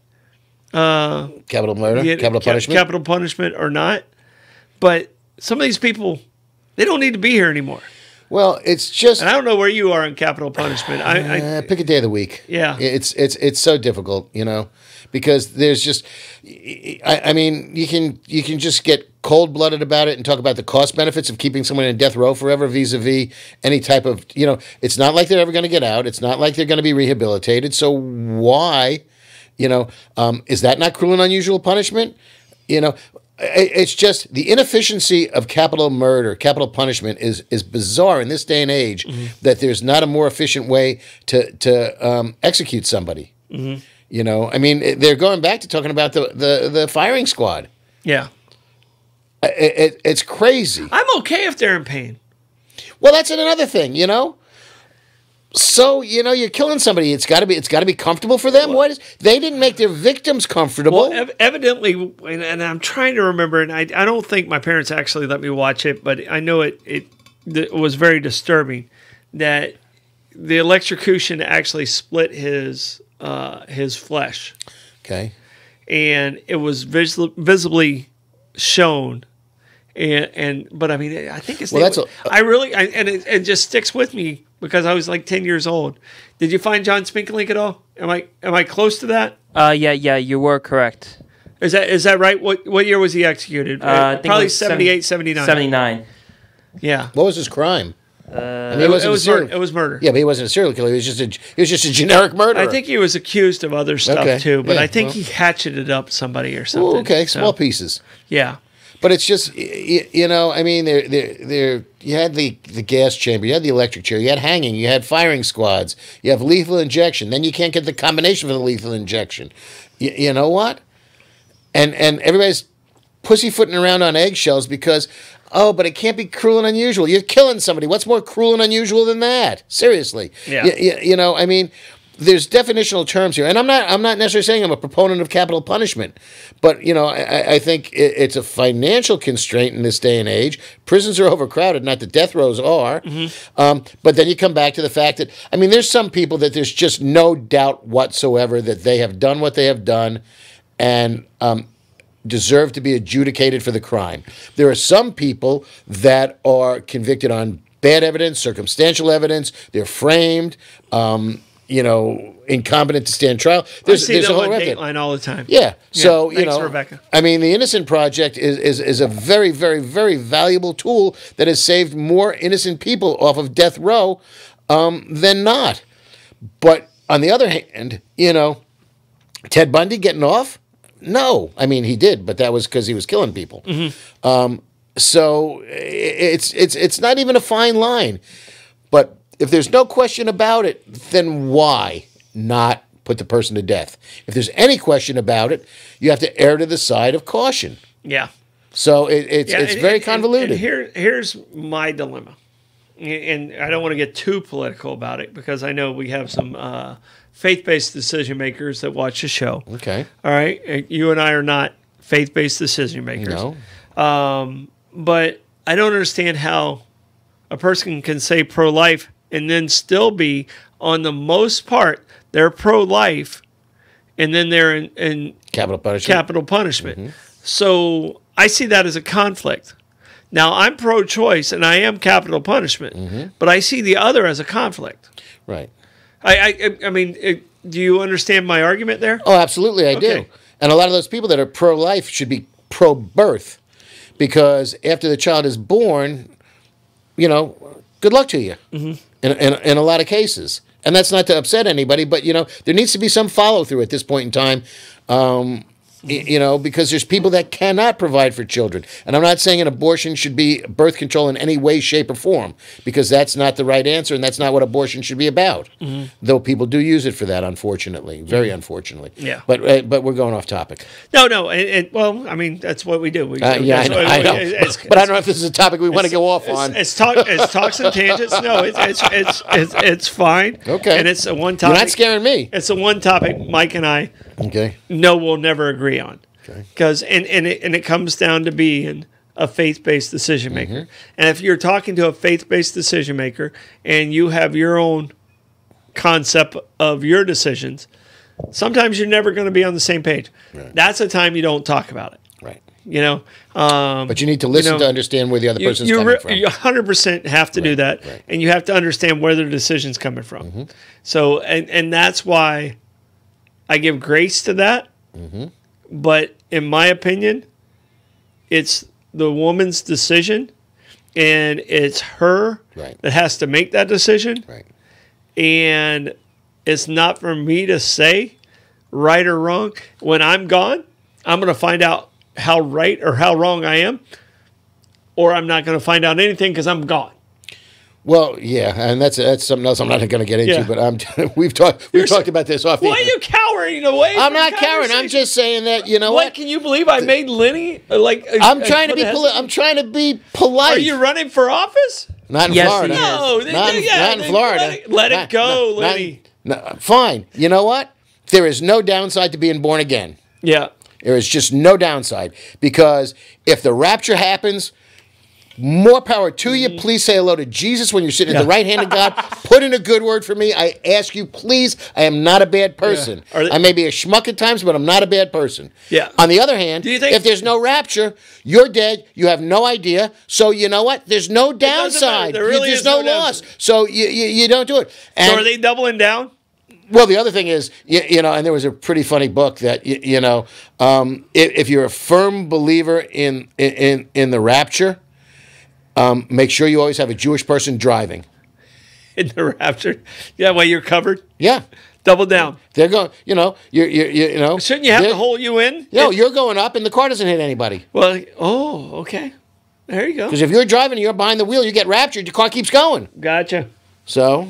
capital murder, capital punishment or not. But some of these people, they don't need to be here anymore. Well, it's just. And I don't know where you are on capital punishment. I pick a day of the week. Yeah, it's so difficult, you know, because there's just. I mean, you can just get cold-blooded about it and talk about the cost benefits of keeping someone in death row forever vis-a-vis any type of, you know, it's not like they're ever going to get out. It's not like they're going to be rehabilitated. So why, you know, is that not cruel and unusual punishment? You know. It's just the inefficiency of capital murder, capital punishment is bizarre in this day and age. That there's not a more efficient way to execute somebody. You know, I mean, they're going back to talking about the firing squad. Yeah, it's crazy. I'm okay if they're in pain. Well, that's another thing, you know. So, you know, you're killing somebody. It's got to be comfortable for them. They didn't make their victims comfortable. Well, evidently, and I'm trying to remember, and I don't think my parents actually let me watch it, but I know it was very disturbing that the electrocution actually split his flesh. Okay. And it was visibly shown. But I mean, I think it's it just sticks with me because I was like 10 years old. Did you find John Spinkelink at all? Am I close to that? Yeah, you were correct. Is that right? What year was he executed? Probably 78, 79. 79. Yeah. What was his crime? I mean, it was murder. Yeah, but he wasn't a serial killer. He was just a generic murderer. I think he was accused of other stuff too, but I think he hatcheted up somebody or something. Ooh, okay, small pieces. Yeah. But it's just, you know, I mean, you had the gas chamber, you had the electric chair, you had hanging, you had firing squads, you have lethal injection. Then you can't get the combination for the lethal injection. You know what? And everybody's pussyfooting around on eggshells because, but it can't be cruel and unusual. You're killing somebody. What's more cruel and unusual than that? Seriously. Yeah. You know, I mean, there's definitional terms here, and I'm not necessarily saying I'm a proponent of capital punishment, but you know, I think it's a financial constraint in this day and age. Prisons are overcrowded, not that death rows are. But then you come back to the fact that, I mean, there's some people that there's just no doubt whatsoever that they have done what they have done, and deserve to be adjudicated for the crime. There are some people that are convicted on bad evidence, circumstantial evidence. They're framed. You know, incompetent to stand trial. There's a whole Dateline all the time. Yeah. So thanks, you know, Rebecca. I mean, the Innocent Project is a very, very, very valuable tool that has saved more innocent people off of death row than not. But on the other hand, you know, Ted Bundy getting off? No, I mean he did, but that was because he was killing people. So it's not even a fine line, but. If there's no question about it, then why not put the person to death? If there's any question about it, you have to err to the side of caution. Yeah. So it's very convoluted. And here's my dilemma, and I don't want to get too political about it because I know we have some faith-based decision makers that watch the show. Okay. All right. You and I are not faith-based decision makers. No. But I don't understand how a person can say pro-life and then still be, on the most part, they're pro-life, and then they're in capital punishment. So I see that as a conflict. Now, I'm pro-choice, and I am capital punishment, but I see the other as a conflict. Right. I mean, do you understand my argument there? Oh, absolutely, I do. And a lot of those people that are pro-life should be pro-birth, because after the child is born, you know, good luck to you. In a lot of cases, And that's not to upset anybody, but, there needs to be some follow-through at this point in time. Because there's people that cannot provide for children. And I'm not saying an abortion should be birth control in any way, shape, or form, because that's not the right answer, and that's not what abortion should be about. Mm-hmm. Though people do use it for that, unfortunately, very unfortunately. Yeah. But we're going off topic. No. Well, I mean, that's what we do. I know. But I don't know if this is a topic we want to go off on. It's talks and tangents. No, it's fine. Okay. And it's a one topic. You're not scaring me. It's a one topic Mike and I we'll never agree on. Because and it comes down to being a faith-based decision maker. Mm-hmm. And if you're talking to a faith-based decision maker and you have your own concept of your decisions, sometimes you're never going to be on the same page. Right. That's the time you don't talk about it. Right. But you need to listen to understand where the other person's coming from. You 100% have to do that, and you have to understand where their decision's coming from. Mm-hmm. So, and that's why I give grace to that. Mm-hmm. But in my opinion, it's the woman's decision, and it's her that has to make that decision. Right. And it's not for me to say right or wrong. When I'm gone, I'm going to find out how right or how wrong I am, or I'm not going to find out anything because I'm gone. Well, yeah, and that's something else I'm not going to get into. But we've talked about this off. Why are you cowering away? I'm not cowering. I'm just saying that what? Can you believe I made Lenny I'm trying to be I'm trying to be polite. Are you running for office? Not in Florida. No, not in Florida. Let it go, Lenny. Fine. You know what? There is no downside to being born again. Yeah. There is just no downside, because if the rapture happens, more power to you. Please say hello to Jesus when you're sitting at the right hand of God. Put in a good word for me. I ask you, please. I am not a bad person. Yeah. I may be a schmuck at times, but I'm not a bad person. Yeah. On the other hand, if there's no rapture, you're dead. You have no idea. So you know what? There's no downside. There's no loss. So you don't do it. And so are they doubling down? Well, the other thing is, and there was a pretty funny book that, if you're a firm believer in the rapture, make sure you always have a Jewish person driving. In the rapture? Yeah, well, you're covered? Yeah. Double down. They're going, you're. Shouldn't you have to hold you in? No, you're going up and the car doesn't hit anybody. Well, okay. There you go. Because if you're driving and you're behind the wheel, you get raptured, your car keeps going. Gotcha. So,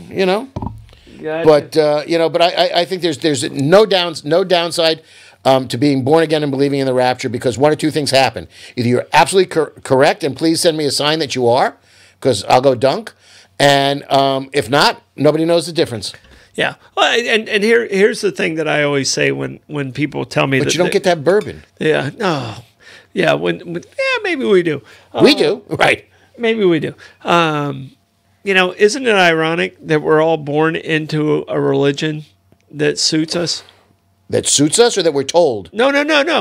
Gotcha. But I think there's no downside to being born again and believing in the rapture, because one or two things happen. Either you're absolutely correct, and please send me a sign that you are, because I'll go dunk. And if not, nobody knows the difference. Yeah. Well, and here's the thing that I always say when people tell me but you don't get that bourbon. Yeah. No. Yeah. Maybe we do. We do. Right. Maybe we do. Isn't it ironic that we're all born into a religion that suits us? That suits us, or that we're told? No.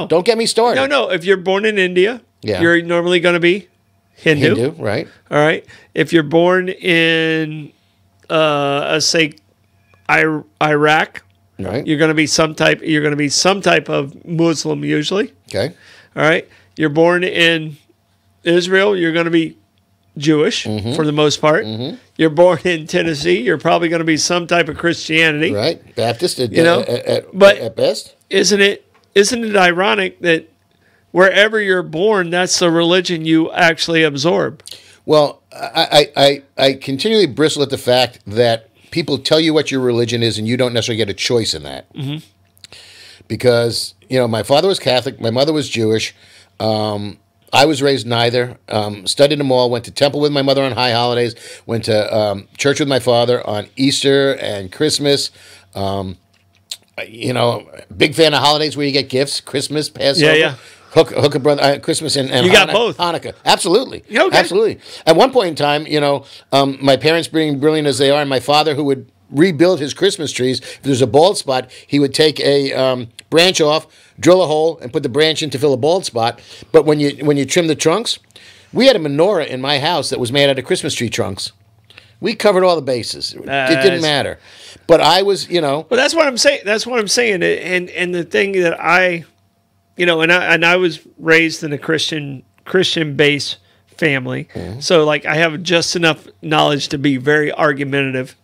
Don't get me started. No. If you're born in India, you're normally going to be Hindu. Hindu, right. All right. If you're born in, say, Iraq, right, you're going to be some type of Muslim usually. Okay. All right. You're born in Israel, you're going to be Jewish for the most part. Mm-hmm. You're born in Tennessee, you're probably going to be some type of Christianity. Right. Baptist at best. Isn't it ironic that wherever you're born, that's the religion you actually absorb? Well, I continually bristle at the fact that people tell you what your religion is and you don't necessarily get a choice in that. Mm-hmm. Because, my father was Catholic, my mother was Jewish. I was raised neither. Studied them all. Went to temple with my mother on high holidays. Went to church with my father on Easter and Christmas. Big fan of holidays where you get gifts. Christmas, Passover. Yeah. Hook a brother, Christmas and you got both. Hanukkah. Absolutely. Okay. Absolutely. At one point in time, my parents being brilliant as they are, and my father, who would rebuild his Christmas trees, if there's a bald spot, he would take a branch off, drill a hole, and put the branch in to fill a bald spot. But when you trim the trunks, we had a menorah in my house that was made out of Christmas tree trunks. We covered all the bases. It didn't matter. But I was, Well, that's what I'm saying. And the thing that I was raised in a Christian base family. So like I have just enough knowledge to be very argumentative.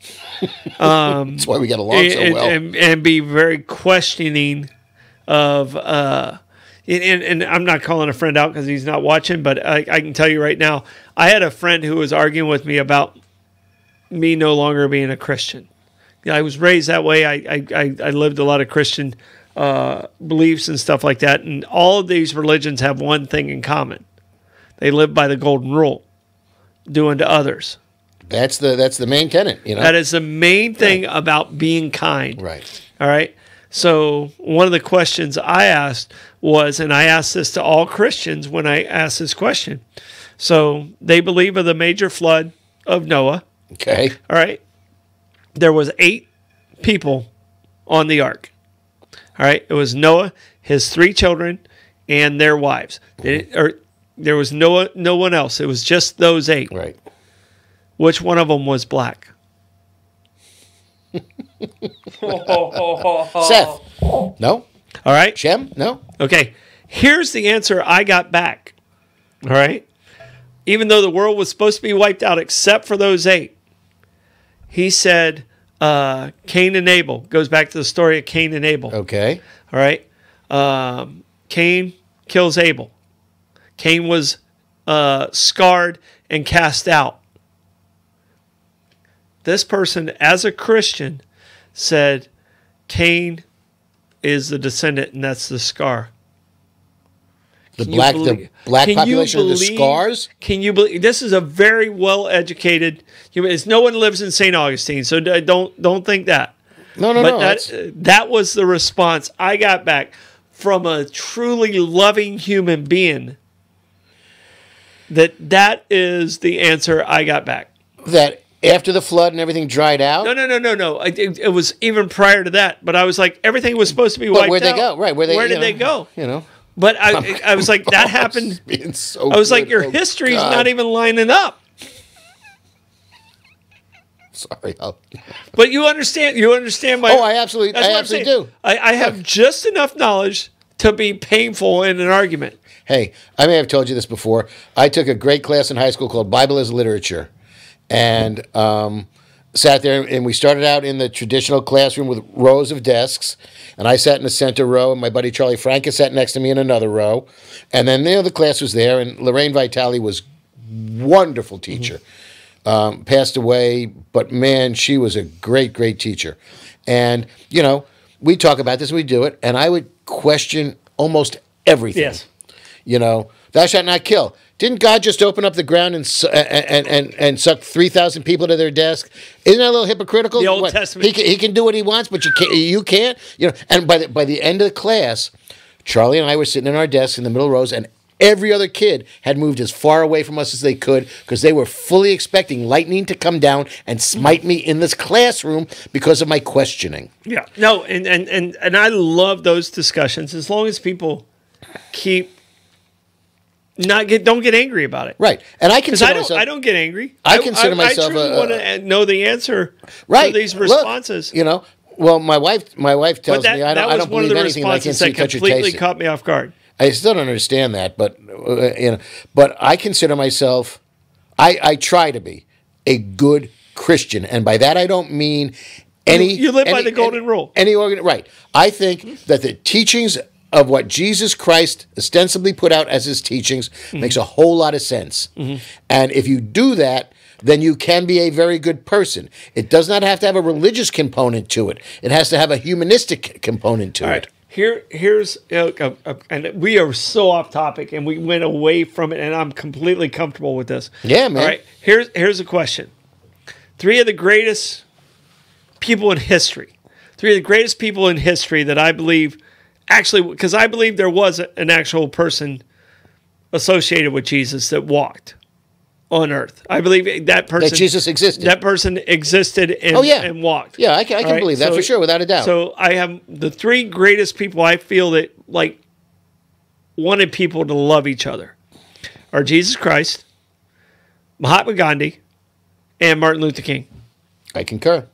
That's why we get along so well. And be very questioning of and I'm not calling a friend out because he's not watching, but I can tell you right now, I had a friend who was arguing with me about me no longer being a Christian. Yeah, I was raised that way. I lived a lot of Christian beliefs and stuff like that, and all of these religions have one thing in common: they live by the golden rule, do unto others. That's the main tenet, you know. That is the main thing about being kind. Right. All right. So one of the questions I asked was, and I asked this to all Christians when I asked this question. So they believe of the major flood of Noah. Okay. All right. There was 8 people on the ark. All right. It was Noah, his 3 children, and their wives. There was no one else. It was just those 8. Right. Which one of them was black? Seth. No. All right. Shem. No. Okay. Here's the answer I got back. All right. Even though the world was supposed to be wiped out except for those 8, he said Cain and Abel. Goes back to the story of Cain and Abel. Okay. All right. Cain kills Abel. Cain was scarred and cast out. This person, as a Christian, said Cain is the descendant, and that's the scar. The black population of the scars? Can you believe? This is a very well-educated human. No one lives in St. Augustine, so don't think that. No. That was the response I got back from a truly loving human being. That is the answer I got back. That after the flood and everything dried out? No. It was even prior to that. But I was like, everything was supposed to be wiped out. Where'd they go? Right. Where did they go? You know. But I was like, that happened. So I was like, good. your history's not even lining up. Sorry. But you understand my... Oh, I absolutely do. I have just enough knowledge to be painful in an argument. Hey, I may have told you this before. I took a great class in high school called Bible as Literature. And sat there, and we started out in the traditional classroom with rows of desks, and I sat in the center row, and my buddy Charlie Franca sat next to me in another row, and then the class was there, and Lorraine Vitale was wonderful teacher. Passed away, but man, she was a great teacher. And, you know, we talk about this, we do it, and I would question almost everything. Yes. You know, thou shalt not kill. Didn't God just open up the ground and suck 3,000 people to their desk? Isn't that a little hypocritical? The Old Testament. He can do what he wants, but you can't. You know. And by the end of the class, Charlie and I were sitting in our desks in the middle rows, and every other kid had moved as far away from us as they could because they were fully expecting lightning to come down and smite me in this classroom because of my questioning. Yeah. No, and I love those discussions as long as people keep. Don't get angry about it. Right. And I consider myself... I don't get angry. I consider myself... I truly want to know the answer to these responses. Look, you know, well, my wife tells me I don't believe anything I can see, touch, or taste. That completely caught me off guard. I still don't understand that, but you know, but I consider myself... I try to be a good Christian, and by that I don't mean any... You live by the golden rule. Right. I think that the teachings of what Jesus Christ ostensibly put out as his teachings makes a whole lot of sense. And if you do that, then you can be a very good person. It does not have to have a religious component to it. It has to have a humanistic component to it. Here's and we are so off topic, and we went away from it, and I'm completely comfortable with this. Yeah, man. All right, here's a question. 3 of the greatest people in history. 3 of the greatest people in history that I believe... Actually, because I believe there was an actual person associated with Jesus that walked on earth. I believe that person... That Jesus existed. That person existed and walked. Yeah, I can believe that for sure, without a doubt. So I have the 3 greatest people I feel that like wanted people to love each other are Jesus Christ, Mahatma Gandhi, and Martin Luther King. I concur.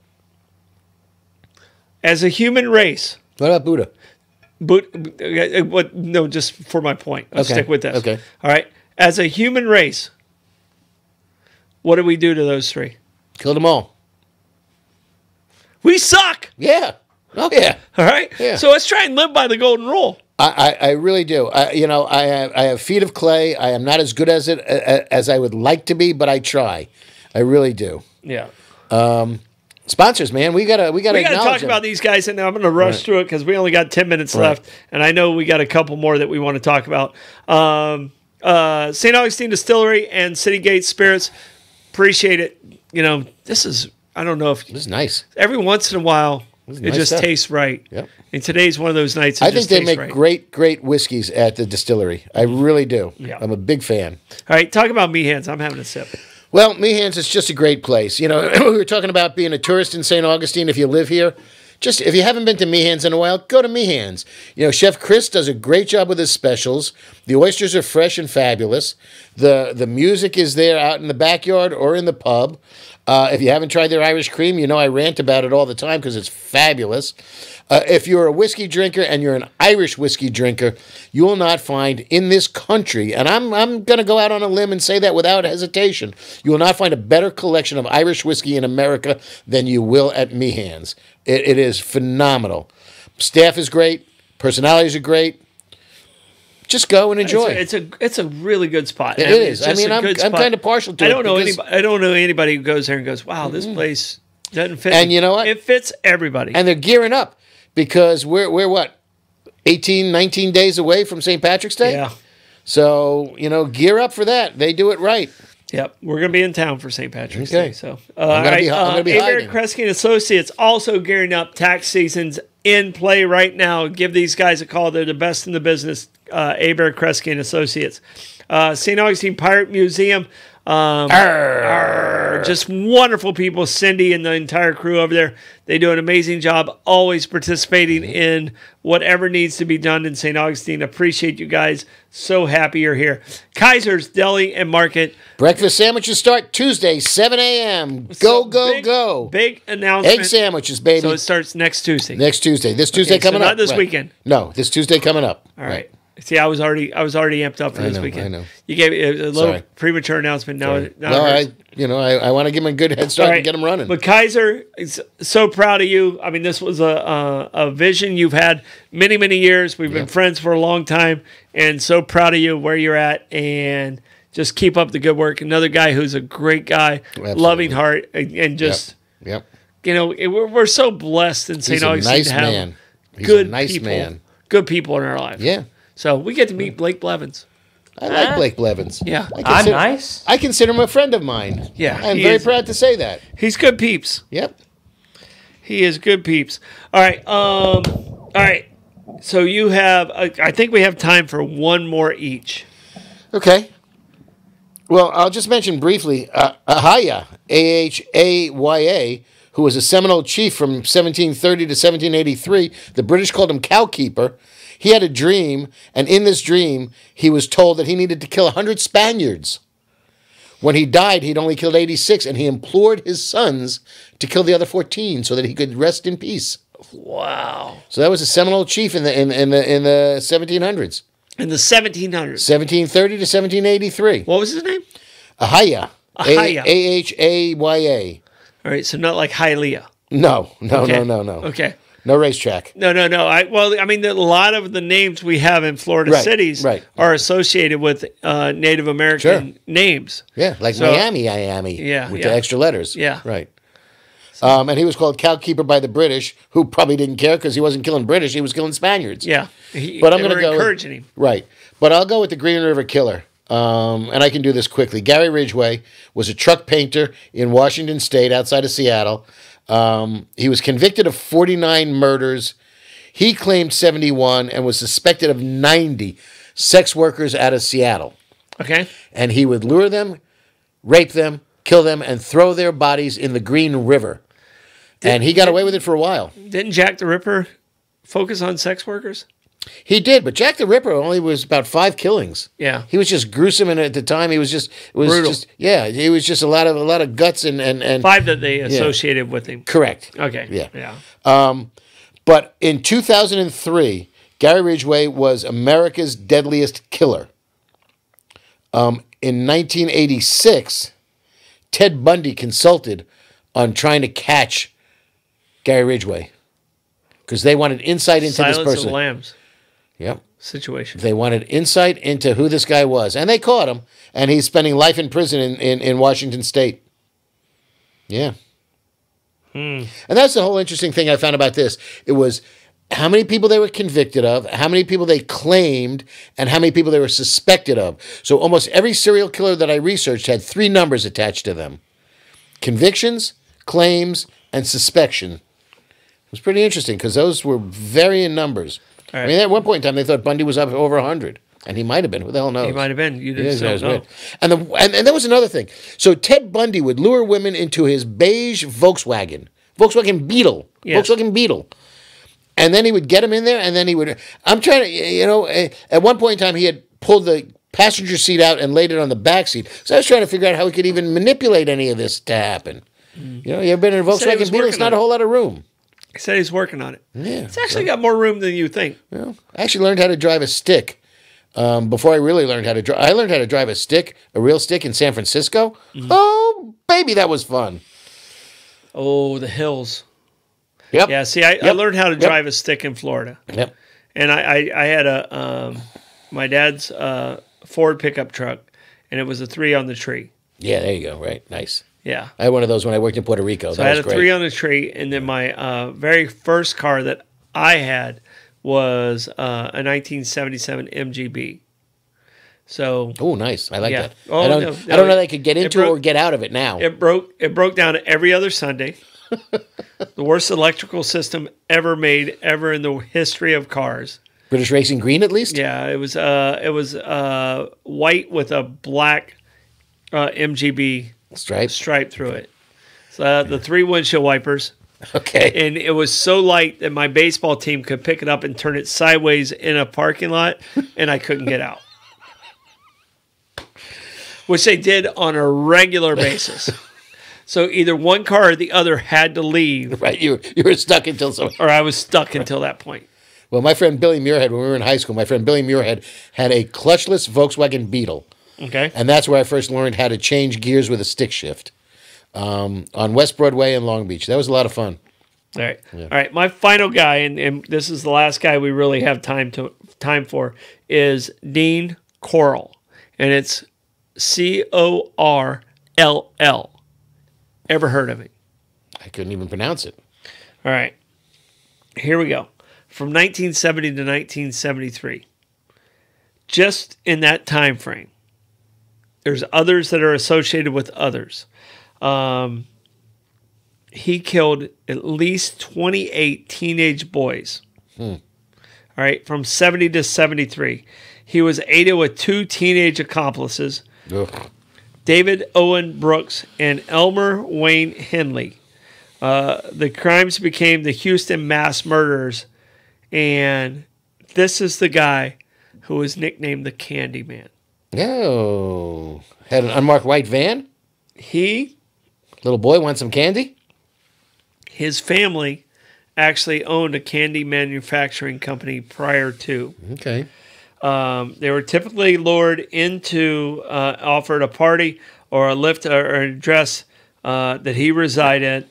As a human race... What about Buddha? No, just for my point. I'll stick with this. Okay. All right. As a human race, What did we do to those 3? Killed them all. We suck. Yeah. Oh, yeah. All right. Yeah. So let's try and live by the golden rule. I really do. I have feet of clay. I am not as good as it as I would like to be, but I try. I really do. Yeah. Sponsors, man, we gotta talk about these guys, and I'm going to rush through it because we only got 10 minutes left, and I know we got a couple more that we want to talk about. St. Augustine Distillery and City Gate Spirits, appreciate it. This is, I don't know if this is nice. Every once in a while, it nice just stuff. tastes right. Yep. And today's one of those nights. I think they make great whiskeys at the distillery. I really do. Yeah. I'm a big fan. All right, talk about Meehan's. I'm having a sip. Well, Meehan's is just a great place. We were talking about being a tourist in St. Augustine. If you live here, just if you haven't been to Meehan's in a while, go to Meehan's. Chef Chris does a great job with his specials. The oysters are fresh and fabulous. The music is there out in the backyard or in the pub. If you haven't tried their Irish cream, I rant about it all the time because it's fabulous. If you're a whiskey drinker and you're an Irish whiskey drinker, you will not find in this country, and I'm going to go out on a limb and say that without hesitation, you will not find a better collection of Irish whiskey in America than you will at Meehan's. It is phenomenal. Staff is great. Personalities are great. Just go and enjoy. It's a really good spot. It is. I'm kind of partial to it. I don't know anybody who goes there and goes, "Wow, this place doesn't fit." And you know what? It fits everybody. And they're gearing up because we're what 18, 19 days away from St. Patrick's Day. Yeah. So gear up for that. They do it right. Yep, we're going to be in town for St. Patrick's Day. So, I'm going to be hiding. Kresge and Associates also gearing up. Tax season's in play right now. Give these guys a call. They're the best in the business. Hebert, Kresge and Associates. St. Augustine Pirate Museum. Just wonderful people. Cindy and the entire crew over there. They do an amazing job, always participating in whatever needs to be done in St. Augustine. Appreciate you guys. So happy you're here. Kaiser's Deli and Market. Breakfast sandwiches start Tuesday, 7 a.m. Go. Big announcement. Egg sandwiches, baby. So it starts next Tuesday. This Tuesday coming up. Not this weekend. No, this Tuesday coming up. All right. See, I was already amped up for this weekend. I know. You gave me a little premature announcement. Now I want to give them a good head start and get them running. But Kaiser is so proud of you. I mean, this was a vision you've had many, many years. We've been friends for a long time, and so proud of you where you're at. And just keep up the good work. Another guy who's a great guy, loving heart, and just we're so blessed in St. Augustine to have good people, good people in our life. Yeah. So we get to meet Blake Blevins. I like Blake Blevins. Yeah. I'm nice. I consider him a friend of mine. Yeah. I'm very proud to say that. He's good peeps. Yep. He is good peeps. All right. All right. So you have, I think we have time for one more each. Okay. Well, I'll just mention briefly Ahaya, Ahaya, who was a Seminole chief from 1730 to 1783. The British called him Cowkeeper. He had a dream, and in this dream, he was told that he needed to kill 100 Spaniards. When he died, he'd only killed 86, and he implored his sons to kill the other 14 so that he could rest in peace. Wow. So that was a Seminole chief in the 1700s. In the 1700s. 1730 to 1783. What was his name? Ahaya. Ahaya. Ahaya. All right, so not like Hialeah. No. Okay. No racetrack. No. A lot of the names we have in Florida cities are associated with Native American names. Yeah, like Miami. Yeah, with the extra letters. Yeah. Right. And he was called Cowkeeper by the British, who probably didn't care because he wasn't killing British, he was killing Spaniards. Yeah. But I'm going to go encouraging him. Right. But I'll go with the Green River Killer. And I can do this quickly. Gary Ridgway was a truck painter in Washington State outside of Seattle. He was convicted of 49 murders. He claimed 71 and was suspected of 90 sex workers out of Seattle. Okay. And he would lure them, rape them, kill them, and throw their bodies in the Green River. And he got away with it for a while. Didn't Jack the Ripper focus on sex workers? He did, but Jack the Ripper only was about 5 killings. Yeah, he was just gruesome, and at the time he was just brutal. He was just a lot of guts and 5 that they associated with him. Correct. Okay. Yeah. But in 2003, Gary Ridgway was America's deadliest killer. In 1986, Ted Bundy consulted on trying to catch Gary Ridgway because they wanted insight into Silence this of person. the Lambs Yep. situation. They wanted insight into who this guy was. And they caught him. And he's spending life in prison in Washington State. Yeah. And that's the whole interesting thing I found about this. It was how many people they were convicted of, how many people they claimed, and how many people they were suspected of. So almost every serial killer that I researched had 3 numbers attached to them. Convictions, claims, and suspicion. It was pretty interesting because those were varying numbers. Right. I mean, at one point in time, they thought Bundy was up over 100. And he might have been. Who the hell knows? He might have been. You Yeah, just don't know. right. And there was another thing. So Ted Bundy would lure women into his beige Volkswagen Beetle. Yes. Volkswagen Beetle. And then he would get him in there, and then he would... I'm trying to... at one point in time, he had pulled the passenger seat out and laid it on the back seat. So I was trying to figure out how he could even manipulate any of this to happen. You ever been in a Volkswagen Beetle? It's not a whole lot of room. He said he's working on it. Yeah. It's actually got more room than you think. Well, I actually learned how to drive a stick before I really learned how to drive. I learned how to drive a real stick in San Francisco. Oh, baby, that was fun. Oh, the hills. Yep. Yeah, see, I learned how to drive a stick in Florida. Yep. And I had my dad's Ford pickup truck, and it was a 3 on the tree. Yeah, there you go. Right. Nice. Yeah. I had one of those when I worked in Puerto Rico. So I had a 3 on the tree, and then my very first car that I had was a 1977 MGB. So oh, nice. I like that. Oh, I don't know that I could get into broke, or get out of it now. It broke down every other Sunday. The worst electrical system ever made, ever in the history of cars. British Racing Green, at least. Yeah, it was white with a black MGB stripe through it. So the 3 windshield wipers. Okay. And it was so light that my baseball team could pick it up and turn it sideways in a parking lot, and I couldn't get out. Which they did on a regular basis. So either one car or the other had to leave. Right, you were stuck until somebody... Or I was stuck until that point. Well, my friend Billy Muirhead, when we were in high school, my friend Billy Muirhead had a clutchless Volkswagen Beetle. Okay. And that's where I first learned how to change gears with a stick shift on West Broadway in Long Beach. That was a lot of fun. All right. Yeah. All right. My final guy, and this is the last guy we really have time for, is Dean Corll. And it's Corll. Ever heard of it? I couldn't even pronounce it. All right. Here we go. From 1970 to 1973. Just in that time frame. There's others that are associated with others. He killed at least 28 teenage boys. All right. From 70 to 73. He was aided with 2 teenage accomplices. Ugh. David Owen Brooks and Elmer Wayne Henley. The crimes became the Houston mass murders, and this is the guy who was nicknamed the Candyman. Oh, had an unmarked white van? Little boy want some candy? His family actually owned a candy manufacturing company prior to. Okay. They were typically lured into, offered a party or a lift or an address that he resided,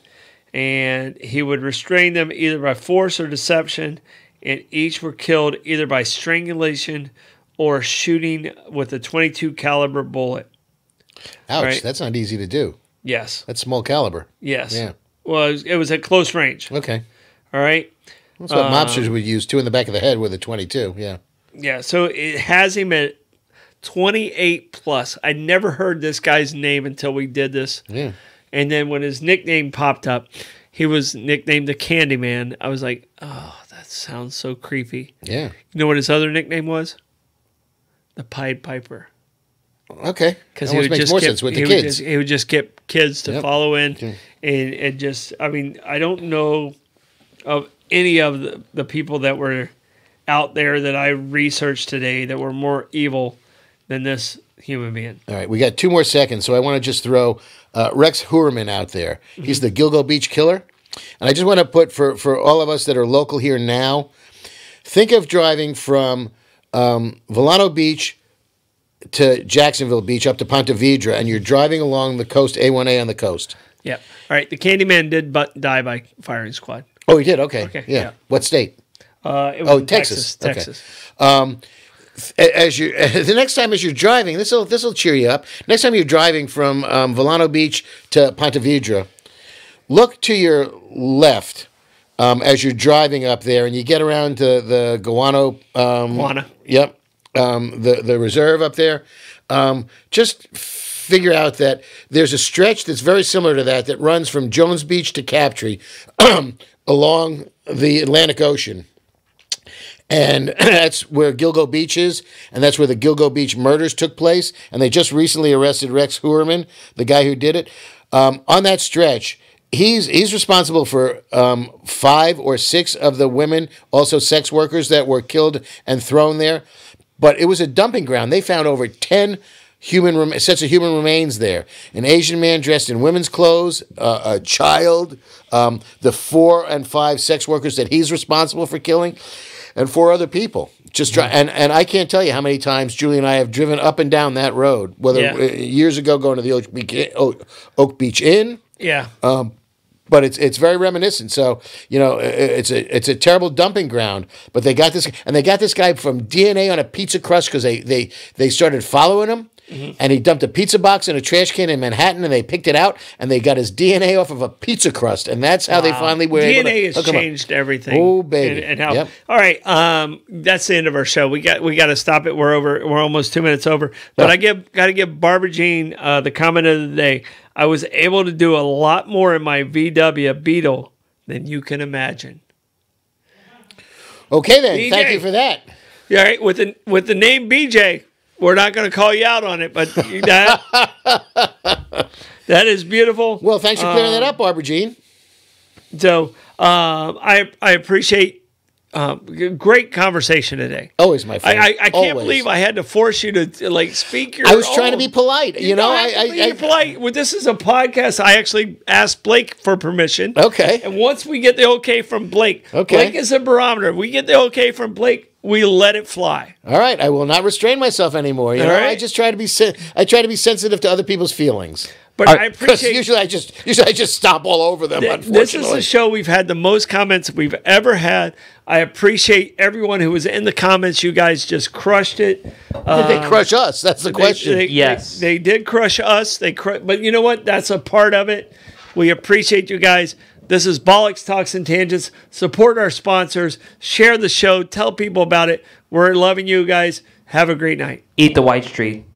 and he would restrain them either by force or deception, and each were killed either by strangulation or shooting with a .22 caliber bullet. Ouch, right? That's not easy to do. Yes. That's small caliber. Yes. Yeah. Well, it was at close range. Okay. All right. That's what mobsters would use, 2 in the back of the head with a .22. Yeah. Yeah, so it has him at 28 plus. I never heard this guy's name until we did this. Yeah. And then when his nickname popped up, he was nicknamed the Candyman. I was like, oh, that sounds so creepy. Yeah. You know what his other nickname was? The Pied Piper. Okay. Because he makes more sense with the kids. He would just get kids to follow in. Okay. And just, I mean, I don't know of any of the people that were out there that I researched today that were more evil than this human being. All right, we got 2 more seconds, so I want to just throw Rex Heuermann out there. He's the Gilgo Beach Killer. And I just want to put, for all of us that are local here now, think of driving from Volano Beach to Jacksonville Beach up to Ponte Vedra, and you're driving along the coast, A1A on the coast. Yep. All right. The Candyman did die by firing squad. Oh, he did? Okay. Okay, Yeah. yeah. What state? It was in Texas. Texas. As you the next time as you're driving, this will cheer you up. Next time you're driving from Volano Beach to Ponte Vedra, look to your left as you're driving up there, and you get around to the Guano. Guana. Yep. The reserve up there. Just figure out that there's a stretch that's very similar to that runs from Jones Beach to Captree along the Atlantic Ocean. And that's where Gilgo Beach is, and that's where the Gilgo Beach murders took place. And they just recently arrested Rex Heuermann, the guy who did it. On that stretch, he's responsible for 5 or 6 of the women, also sex workers, that were killed and thrown there. But it was a dumping ground. They found over 10 sets of human remains there. An Asian man dressed in women's clothes, a child, the 4 and 5 sex workers that he's responsible for killing, and 4 other people. And I can't tell you how many times Julie and I have driven up and down that road, whether years ago going to the Oak Beach Inn. Yeah. But it's very reminiscent. So, it's a terrible dumping ground. But they got this guy from DNA on a pizza crust because they started following him. Mm-hmm. And he dumped a pizza box in a trash can in Manhattan, and they picked it out, and they got his DNA off of a pizza crust, and that's how they finally were able to DNA has changed everything. Oh, baby! And how? Yep. All right, that's the end of our show. We got to stop it. We're almost 2 minutes over. But I got to give Barbara Jean the comment of the day. I was able to do a lot more in my VW Beetle than you can imagine. Okay, then. BJ. Thank you for that. All right, with the name BJ. We're not going to call you out on it, but that is beautiful. Well, thanks for clearing that up, Barbara Jean. So I appreciate great conversation today. Always, my friend. I can't believe I had to force you to speak your. I was trying to be polite. Be polite. Well, this is a podcast. I actually asked Blake for permission. Okay. And once we get the okay from Blake, Blake is a barometer. We get the okay from Blake. We let it fly. All right, I will not restrain myself anymore. You know, right. I just try to be. I try to be sensitive to other people's feelings. But I appreciate. Usually I just stomp all over them. Unfortunately, this is the show we've had the most comments we've ever had. I appreciate everyone who was in the comments. You guys just crushed it. Did they crush us? That's the question. Yes, they did crush us. But you know what? That's a part of it. We appreciate you guys. This is Bollox Talks and Tangents. Support our sponsors. Share the show. Tell people about it. We're loving you guys. Have a great night. Eat the white street.